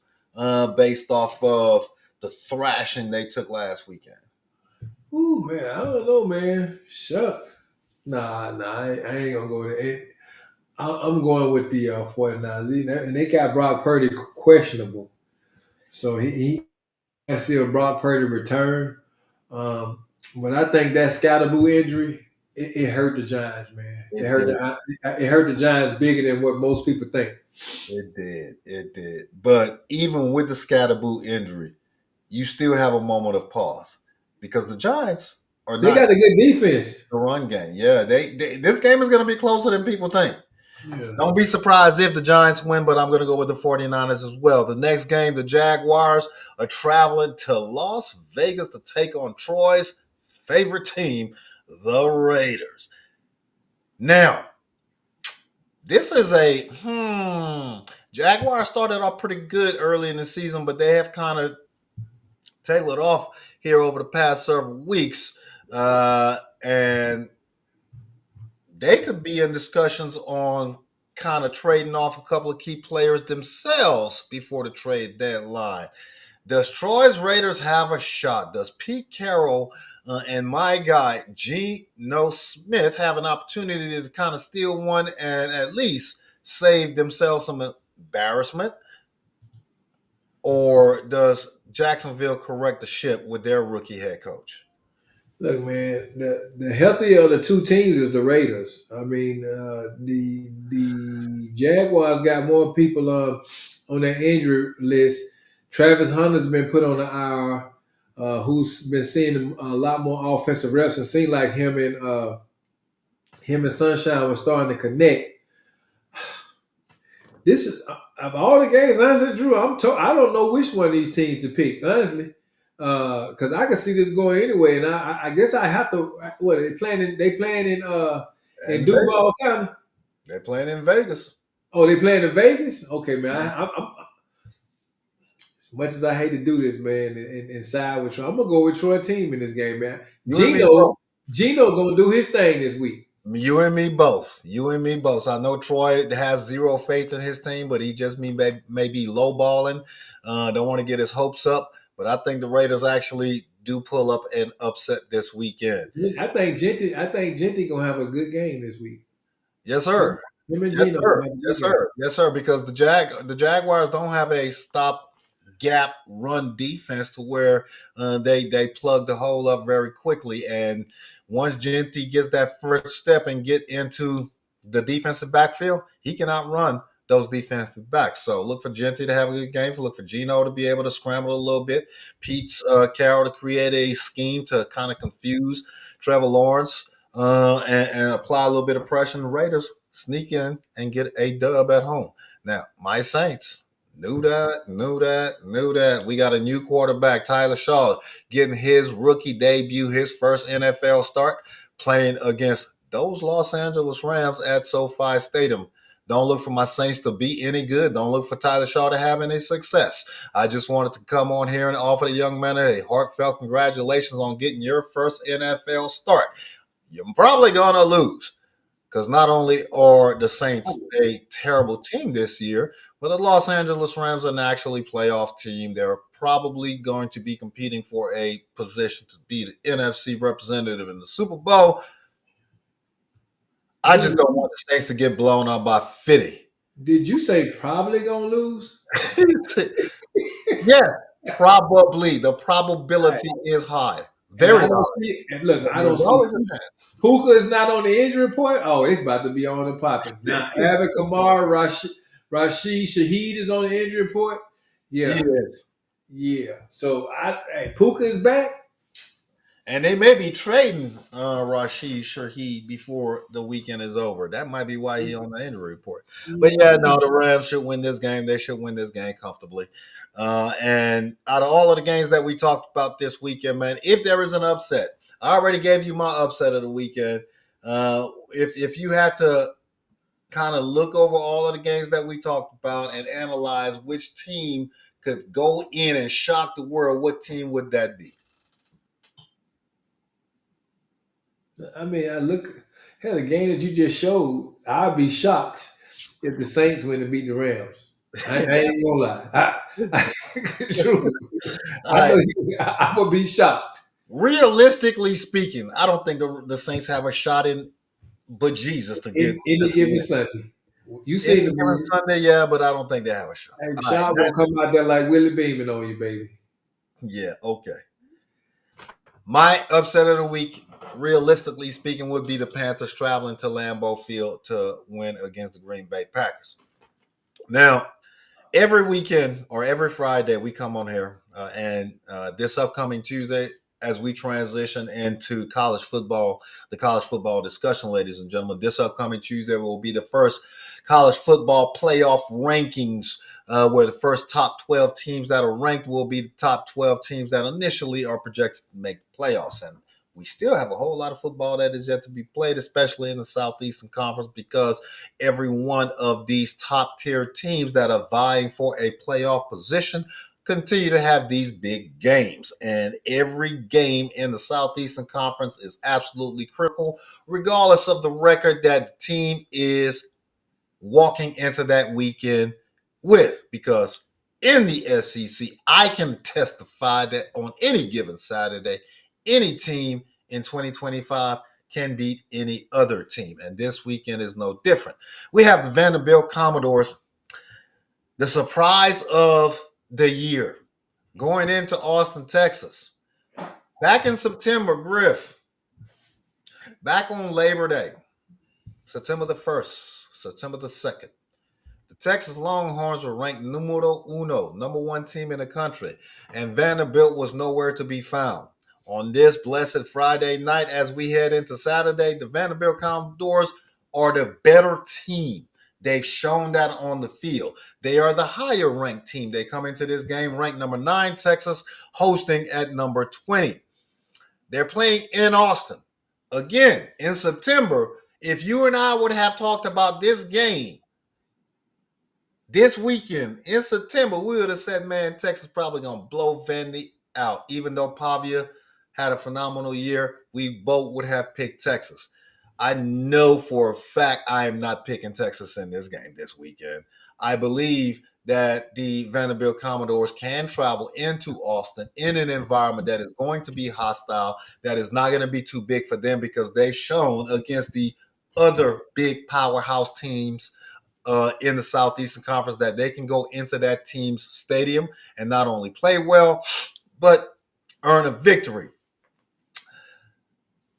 based off of the thrashing they took last weekend. Ooh, man, I don't know, man. Shucks. Nah, I ain't gonna go there. I'm going with the 49ers. And they got Brock Purdy questionable. So he can see a Brock Purdy return. Um, but I think that Scatterboo injury, it hurt the Giants, man. It did. It hurt the Giants bigger than what most people think. It did. It did. But even with the Scatterboo injury, you still have a moment of pause because the Giants are They not got a good defense. the run game. Yeah, they this game is going to be closer than people think. Yeah. Don't be surprised if the Giants win, but I'm going to go with the 49ers as well. The next game, the Jaguars are traveling to Las Vegas to take on Troy's favorite team, the Raiders. Now, this is a Jaguars started off pretty good early in the season, but they have kind of tailored off here over the past several weeks. And they could be in discussions on kind of trading off a couple of key players themselves before the trade deadline. Does Troy's Raiders have a shot? Does Pete Carroll and my guy Geno Smith have an opportunity to kind of steal one and at least save themselves some embarrassment? Or does Jacksonville correct the ship with their rookie head coach? Look, man, the healthier of the two teams is the Raiders. I mean, the Jaguars got more people on their injury list. Travis Hunter's been put on the IR, who's been seeing a lot more offensive reps, and seemed like him and Sunshine was starting to connect. This is of all the games, honestly, Drew. I don't know which one of these teams to pick, honestly, because I can see this going anyway, and I guess I have to. What they playing in? They playing in And Duval County. they're playing in Vegas. Oh, they playing in Vegas. Okay, man. I'm as much as I hate to do this, man, and side with Troy, I'm gonna go with Troy team in this game, man. Gino gonna do his thing this week. You and me both. You and me both. So I know Troy has zero faith in his team, but he just may be lowballing. Don't want to get his hopes up. But I think the Raiders actually do pull up and upset this weekend. I think Genty gonna have a good game this week. Yes, sir. Him and Yes, Gino sir. gonna have a Yes, good game. sir. Yes, sir. Because the Jaguars don't have a stop gap run defense to where they plug the hole up very quickly. And once Genty gets that first step and get into the defensive backfield, he can outrun those defensive backs. So look for Genty to have a good game. Look for Gino to be able to scramble a little bit. Pete's Carroll to create a scheme to kind of confuse Trevor Lawrence and apply a little bit of pressure. And the Raiders sneak in and get a dub at home. Now, my Saints knew that. We got a new quarterback, Tyler Shaw, getting his rookie debut, his first NFL start, playing against those Los Angeles Rams at SoFi Stadium. Don't look for my Saints to be any good. Don't look for Tyler Shaw to have any success. I just wanted to come on here and offer the young man a heartfelt congratulations on getting your first NFL start. You're probably going to lose because not only are the Saints a terrible team this year, but the Los Angeles Rams are an actually playoff team. They're probably going to be competing for a position to be the NFC representative in the Super Bowl. I just don't want the Saints to get blown up by 50. Did you say probably gonna lose? Yeah, probably. The probability is high. And Very I don't large. see. And look, But I don't there's see always a chance. Puka is not on the injury report. Oh, it's about to be on and popping. Now, Abbott Kamara, Rashid Shaheed is on the injury report. Yeah, Yes. yeah. So hey, Puka is back. And they may be trading Rashid Shaheed before the weekend is over. That might be why he's on the injury report. But yeah, no, the Rams should win this game. They should win this game comfortably. And out of all of the games that we talked about this weekend, man, if there is an upset, I already gave you my upset of the weekend. If you had to kind of look over all of the games that we talked about and analyze which team could go in and shock the world, what team would that be? I mean, I look. Hell, the game that you just showed, I'd be shocked if the Saints win to beat the Rams. I ain't gonna lie. True. All I know right. I would be shocked. Realistically speaking, I don't think the Saints have a shot in but Jesus to get In to any given win. Sunday, you Any seen the given movie? Sunday, yeah, but I don't think they have a shot. Hey, All right, Sean gonna come out there like Willie Beeman on you, baby. yeah, okay. My upset of the week, realistically speaking, would be the Panthers traveling to Lambeau Field to win against the Green Bay Packers. Now, every weekend or every Friday, we come on here, and this upcoming Tuesday, as we transition into college football, the college football discussion, ladies and gentlemen, this upcoming Tuesday will be the first college football playoff rankings, where the first top 12 teams that are ranked will be the top 12 teams that initially are projected to make playoffs. And we still have a whole lot of football that is yet to be played, especially in the Southeastern Conference, because every one of these top tier teams that are vying for a playoff position continue to have these big games. And every game in the Southeastern Conference is absolutely critical, regardless of the record that the team is walking into that weekend with. Because in the SEC, I can testify that on any given Saturday, any team in 2025 can beat any other team. And this weekend is no different. We have the Vanderbilt Commodores, the surprise of the year, going into Austin, Texas. Back in September, Griff, back on Labor Day, September the 1st, September the 2nd, the Texas Longhorns were ranked numero uno, number one team in the country, and Vanderbilt was nowhere to be found. On this blessed Friday night, as we head into Saturday, the Vanderbilt Commodores are the better team. They've shown that on the field. They are the higher ranked team. They come into this game ranked number 9, Texas, hosting at number 20. They're playing in Austin. Again, in September, if you and I would have talked about this game this weekend in September, we would have said, man, Texas probably going to blow Vandy out. Even though Pavia had a phenomenal year, we both would have picked Texas. I know for a fact I am not picking Texas in this game this weekend. I believe that the Vanderbilt Commodores can travel into Austin in an environment that is going to be hostile, that is not going to be too big for them, because they've shown against the other big powerhouse teams in the Southeastern Conference that they can go into that team's stadium and not only play well, but earn a victory.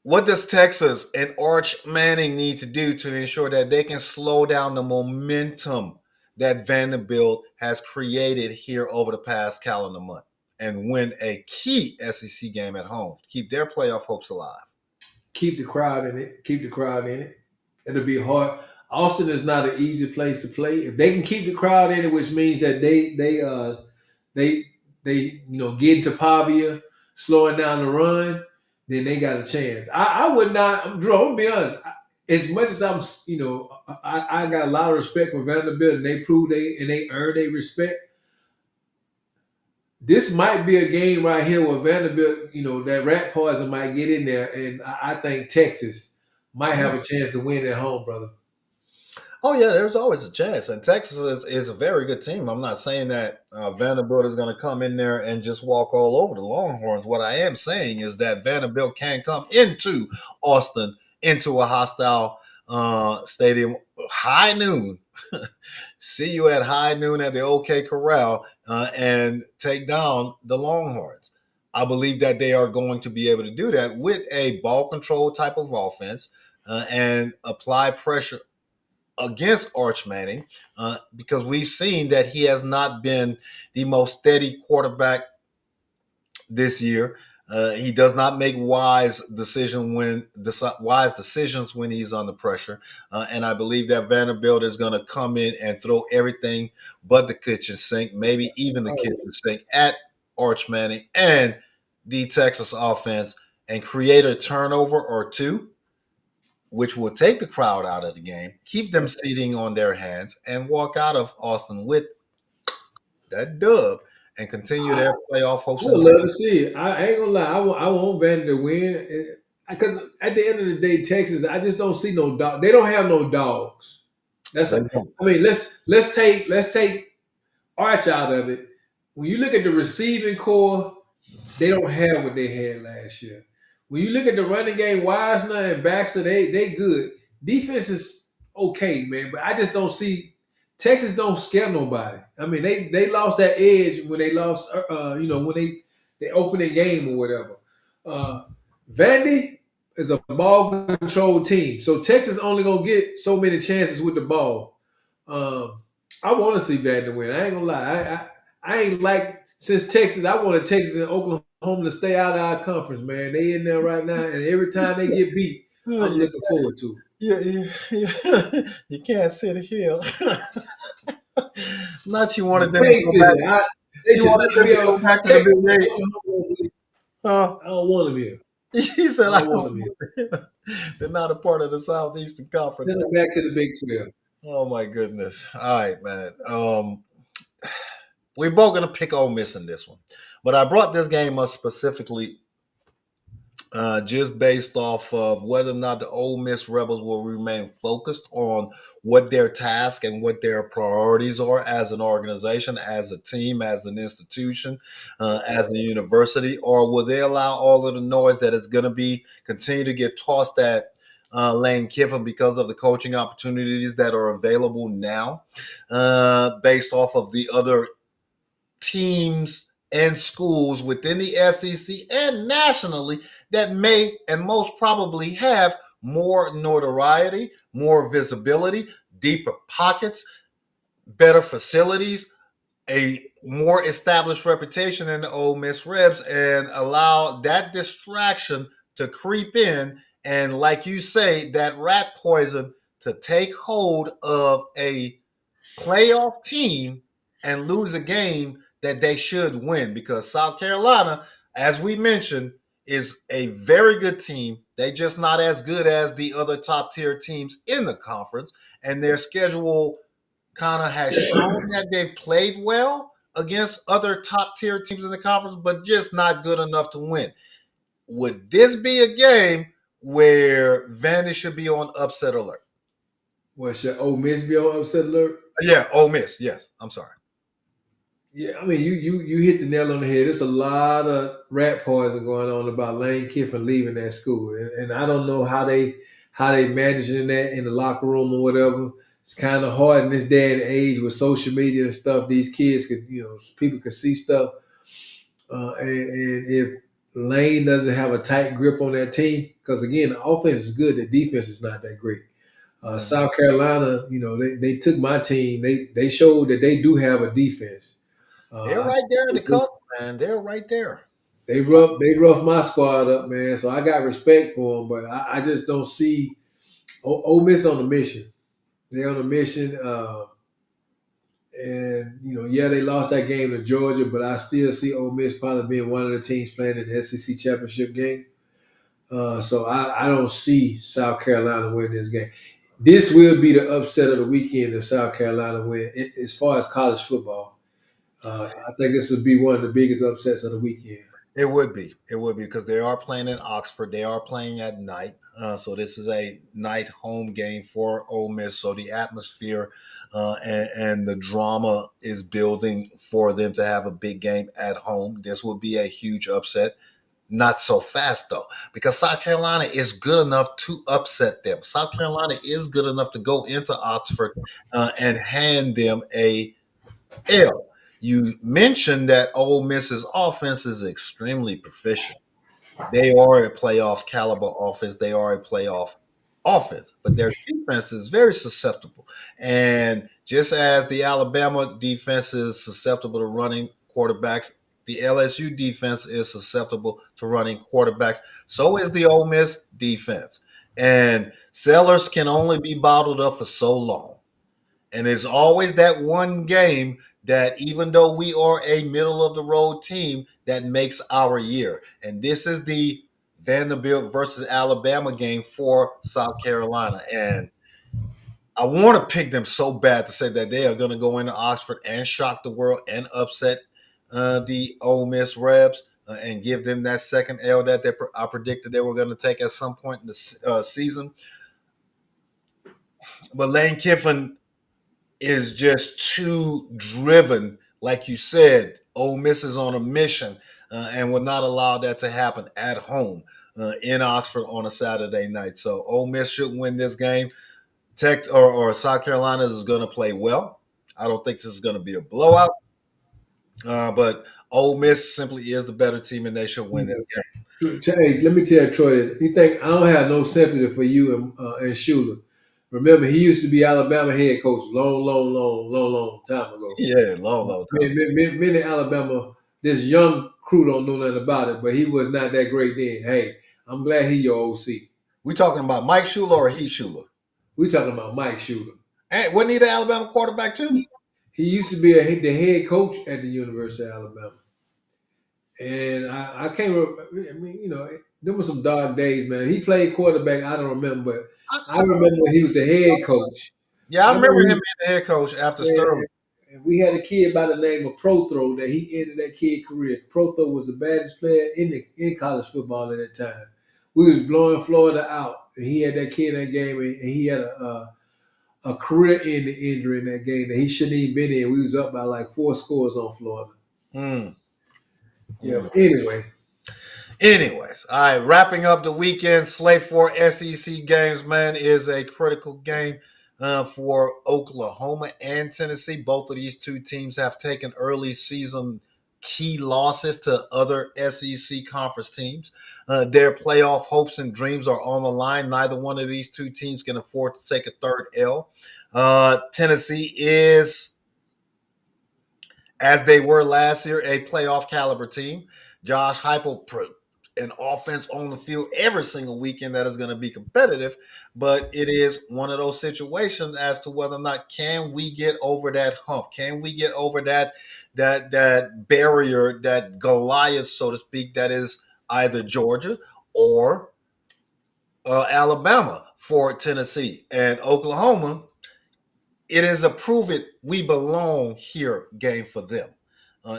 What does Texas and Arch Manning need to do to ensure that they can slow down the momentum that Vanderbilt has created here over the past calendar month and win a key SEC game at home? Keep their playoff hopes alive. Keep the crowd in it. Keep the crowd in it. It'll be hard. Austin is not an easy place to play. If they can keep the crowd in it, which means that they get into Pavia, slowing down the run, then they got a chance. I would not. I'm gonna be honest. As much as I got a lot of respect for Vanderbilt, and they earn their respect. This might be a game right here where Vanderbilt, that rat poison might get in there, and I think Texas might have a chance to win at home, brother. Oh yeah, there's always a chance, and Texas is a very good team. I'm not saying that Vanderbilt is going to come in there and just walk all over the Longhorns. What I am saying is that Vanderbilt can come into Austin, into a hostile stadium, high noon. See you at high noon at the OK Corral and take down the Longhorns. I believe that they are going to be able to do that with a ball control type of offense and apply pressure against Arch Manning because we've seen that he has not been the most steady quarterback this year. He does not make wise decisions when he's under pressure, and I believe that Vanderbilt is going to come in and throw everything but the kitchen sink, maybe even the kitchen sink, at Arch Manning and the Texas offense, and create a turnover or two, which will take the crowd out of the game, keep them sitting on their hands, and walk out of Austin with that dub and continue their playoff I hopes and would dreams. love to see it. I ain't gonna lie. I want Vandy to win because at the end of the day, Texas. I just don't see no dog. They don't have no dogs. That's They a. don't. I mean, let's take Arch out of it. When you look at the receiving core, they don't have what they had last year. When you look at the running game, Wisner and Baxter, they good. Defense is okay, man, but I just don't see Texas don't scare nobody. I mean, they lost that edge when they lost, when they opened the game or whatever. Uh, Vandy is a ball control team, so Texas only gonna get so many chances with the ball. Um, I want to see Vandy win. I ain't gonna lie. I ain't like since Texas. I wanted Texas and Oklahoma to stay out of our conference, man. They in there right now, and every time they get beat, I'm You, looking forward to it. you can't sit here. Not you wanted them to Can't go sit back. there. They You should wanted not them be to go on back to the Texas. Big Eight. Oklahoma. Huh? I don't want them here. He I said, "I don't want don't them here. want They're not a part of the Southeastern Conference." Send them back to the Big 12. Oh my goodness! All right, man. We're both gonna pick Ole Miss in this one, but I brought this game up specifically just based off of whether or not the Ole Miss Rebels will remain focused on what their task and what their priorities are as an organization, as a team, as an institution, as a university, or will they allow all of the noise that is going to be continue to get tossed at Lane Kiffin because of the coaching opportunities that are available now, based off of the other teams and schools within the SEC and nationally that may and most probably have more notoriety, more visibility, deeper pockets, better facilities, a more established reputation in the Ole Miss Rebs, and allow that distraction to creep in and, like you say, that rat poison to take hold of a playoff team and lose a game that they should win, because South Carolina, as we mentioned, is a very good team. They just not as good as the other top tier teams in the conference, and their schedule kind of has shown that they've played well against other top tier teams in the conference, but just not good enough to win. Would this be a game where Vandy should be on upset alert? What should Ole Miss be on upset alert? Yeah, Ole Miss. Yes, I'm sorry. Yeah, I mean, you hit the nail on the head. There's a lot of rat poison going on about Lane Kiffin leaving that school, and I don't know how they managing that in the locker room or whatever. It's kind of hard in this day and age with social media and stuff. These kids could, people could see stuff, and if Lane doesn't have a tight grip on that team, because again, the offense is good, the defense is not that great. South Carolina, they took my team. They showed that they do have a defense. They're Uh, right there in the cusp, man. They're right there. they rough my squad up, man. So I got respect for them, but I just don't see Ole Miss on a mission. They're on a mission, and yeah, they lost that game to Georgia, but I still see Ole Miss probably being one of the teams playing in the SEC championship game. So I don't see South Carolina winning this game. This will be the upset of the weekend if South Carolina win. As far as college football, I think this will be one of the biggest upsets of the weekend. It would be. It would be because they are playing in Oxford. They are playing at night. So this is a night home game for Ole Miss. So the atmosphere and the drama is building for them to have a big game at home. This would be a huge upset. Not so fast though, because South Carolina is good enough to upset them. South Carolina is good enough to go into Oxford and hand them a L. You mentioned that Ole Miss's offense is extremely proficient. They are a playoff caliber offense. They are a playoff offense, but their defense is very susceptible. And just as the Alabama defense is susceptible to running quarterbacks, the LSU defense is susceptible to running quarterbacks. So is the Ole Miss defense. And sellers can only be bottled up for so long. And there's always that one game that, even though we are a middle of the road team, that makes our year. And this is the Vanderbilt versus Alabama game for South Carolina. And I want to pick them so bad to say that they are going to go into Oxford and shock the world and upset the Ole Miss Rebs and give them that second L that I predicted they were going to take at some point in the season. But Lane Kiffin is just too driven. Like you said, Ole Miss is on a mission and would not allow that to happen at home in Oxford on a Saturday night. So Ole Miss should win this game. Tech or South Carolina is going to play well. I don't think this is going to be a blowout, but Ole Miss simply is the better team, and they should win this game. Hey, let me tell Troy this. You think I don't have no sympathy for you and Shula. Remember, he used to be Alabama head coach long time ago. Yeah, long time. Many Alabama, this young crew don't know nothing about it, but he was not that great then. Hey, I'm glad he your OC. We talking about Mike Shula or Heath Shula? We talking about Mike Shula. Hey, wasn't he the Alabama quarterback too? He used to be the head coach at the University of Alabama. And I can't remember. I mean, there were some dark days, man. He played quarterback. I don't remember, but I remember when he was the head coach. Yeah, I remember him being the head coach after Sterling. And we had a kid by the name of Prothro that he ended that kid career. Prothro was the baddest player in college football at that time. We was blowing Florida out, and he had that kid in that game, and he had a career-ending injury in that game that he shouldn't even been in. We was up by like 4 scores on Florida. Yeah. Anyways, all right. Wrapping up the weekend slate for SEC games, man, is a critical game for Oklahoma and Tennessee. Both of these two teams have taken early season key losses to other SEC conference teams. Their playoff hopes and dreams are on the line. Neither one of these two teams can afford to take a third L. Tennessee is, as they were last year, a playoff caliber team. Josh Heupel put an offense on the field every single weekend that is going to be competitive, but it is one of those situations as to whether or not can we get over that hump? Can we get over that barrier, that Goliath, so to speak, that is either Georgia or Alabama for Tennessee and Oklahoma? It is a prove it we belong here game for them,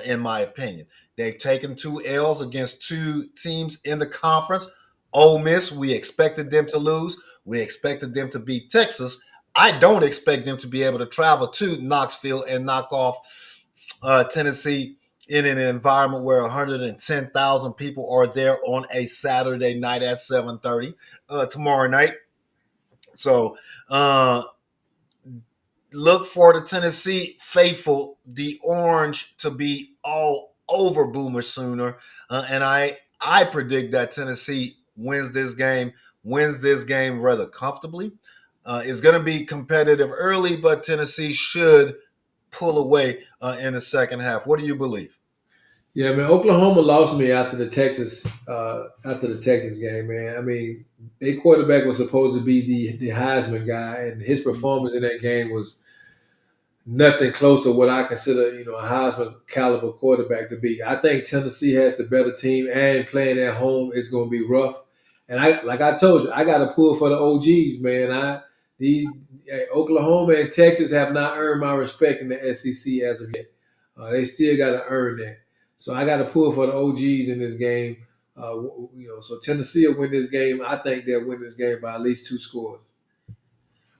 in my opinion. They've taken 2 L's against 2 teams in the conference. Ole Miss, we expected them to lose. We expected them to beat Texas. I don't expect them to be able to travel to Knoxville and knock off Tennessee in an environment where 110,000 people are there on a Saturday night at 7:30 tomorrow night. So, look for the Tennessee faithful, the orange, to be all over Boomer Sooner. And I predict that Tennessee wins this game rather comfortably. It's going to be competitive early, but Tennessee should pull away in the second half. What do you believe? Yeah, man. Oklahoma lost me after the Texas game, man. I mean, their quarterback was supposed to be the Heisman guy, and his performance in that game was nothing close to what I consider, a Heisman caliber quarterback to be. I think Tennessee has the better team, and playing at home is going to be rough. And like I told you, I got to pull for the OGs, man. Oklahoma and Texas have not earned my respect in the SEC as of yet. They still got to earn that. So I got to pull for the OGs in this game. So Tennessee will win this game. I think they'll win this game by at least 2 scores.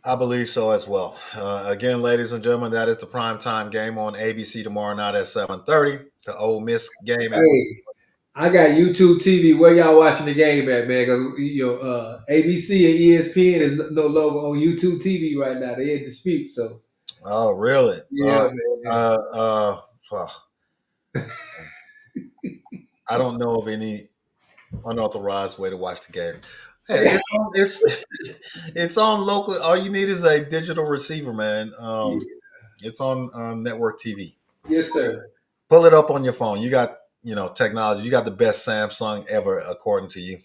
I believe so as well. Again, ladies and gentlemen, that is the primetime game on ABC tomorrow night at 7:30. The Ole Miss game. Hey, I got YouTube TV. Where y'all watching the game at, man? Because ABC and ESPN is no longer on YouTube TV right now. They in dispute. So. Oh, really? Yeah, man. well, I don't know of any unauthorized way to watch the game. Hey, it's on local. All you need is a digital receiver, man. It's on network TV. Yes, sir. Pull it up on your phone. You got technology. You got the best Samsung ever, according to you.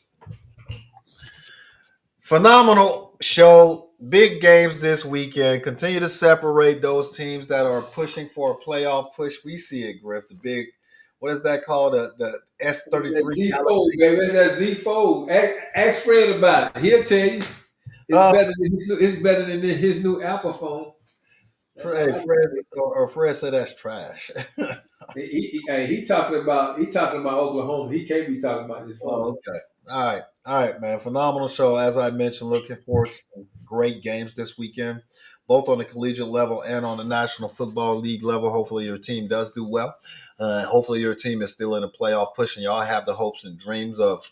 Phenomenal show. Big games this weekend. Continue to separate those teams that are pushing for a playoff push. We see it, Griff. The big, what is that called? The S33 Z fold, Galaxy. baby. That's that Z fold. Ask Fred about it. He'll tell you. Uh, It's better than his new Apple phone. That's all Fred, I can Fred say. or Fred said that's trash. He talking about Oklahoma. He can't be talking about his phone. Oh, okay. All right, man. Phenomenal show. As I mentioned, looking forward to some great games this weekend, both on the collegiate level and on the National Football League level. Hopefully, your team does do well. Hopefully, your team is still in a playoff push, and y'all have the hopes and dreams of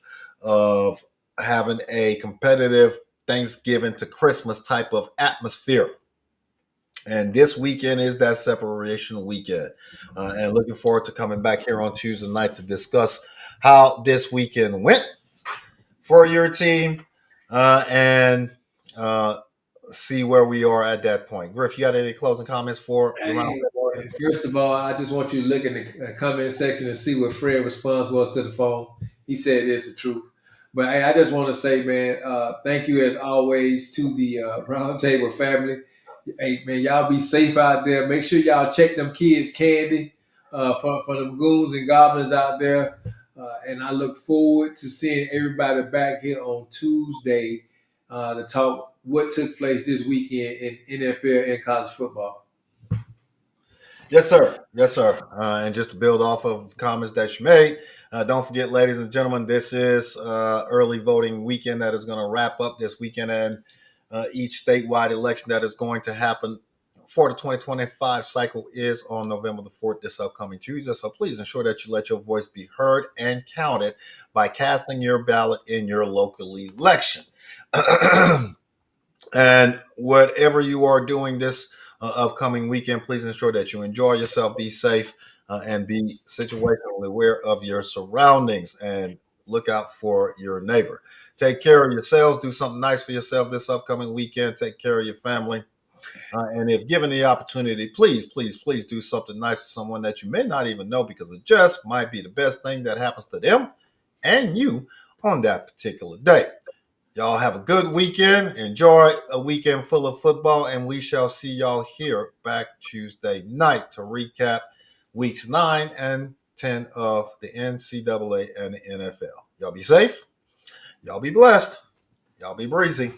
having a competitive Thanksgiving to Christmas type of atmosphere. And this weekend is that separation weekend. And looking forward to coming back here on Tuesday night to discuss how this weekend went for your team and see where we are at that point. Griff, you got any closing comments for the Hey, roundtable? first of all, I just want you to look in the comment section and see what Fred's response was to the phone. He said it's the truth. But hey, I just want to say, man, thank you as always to the Roundtable family. Hey, man, y'all be safe out there. Make sure y'all check them kids' candy for them goons and goblins out there. And I look forward to seeing everybody back here on Tuesday to talk what took place this weekend in NFL and college football. Yes, sir. Yes, sir. And just to build off of the comments that you made, don't forget, ladies and gentlemen, this is early voting weekend that is going to wrap up this weekend, and each statewide election that is going to happen for the 2025 cycle is on November the 4th, this upcoming Tuesday. So please ensure that you let your voice be heard and counted by casting your ballot in your local election. And whatever you are doing this upcoming weekend, please ensure that you enjoy yourself, be safe, and be situationally aware of your surroundings and look out for your neighbor. Take care of yourselves. Do something nice for yourself this upcoming weekend. Take care of your family. And if given the opportunity, please, please, please do something nice to someone that you may not even know, because it just might be the best thing that happens to them and you on that particular day. Y'all have a good weekend. Enjoy a weekend full of football, and we shall see y'all here back Tuesday night to recap weeks 9 and 10 of the NCAA and the NFL. Y'all be safe. Y'all be blessed. Y'all be breezy.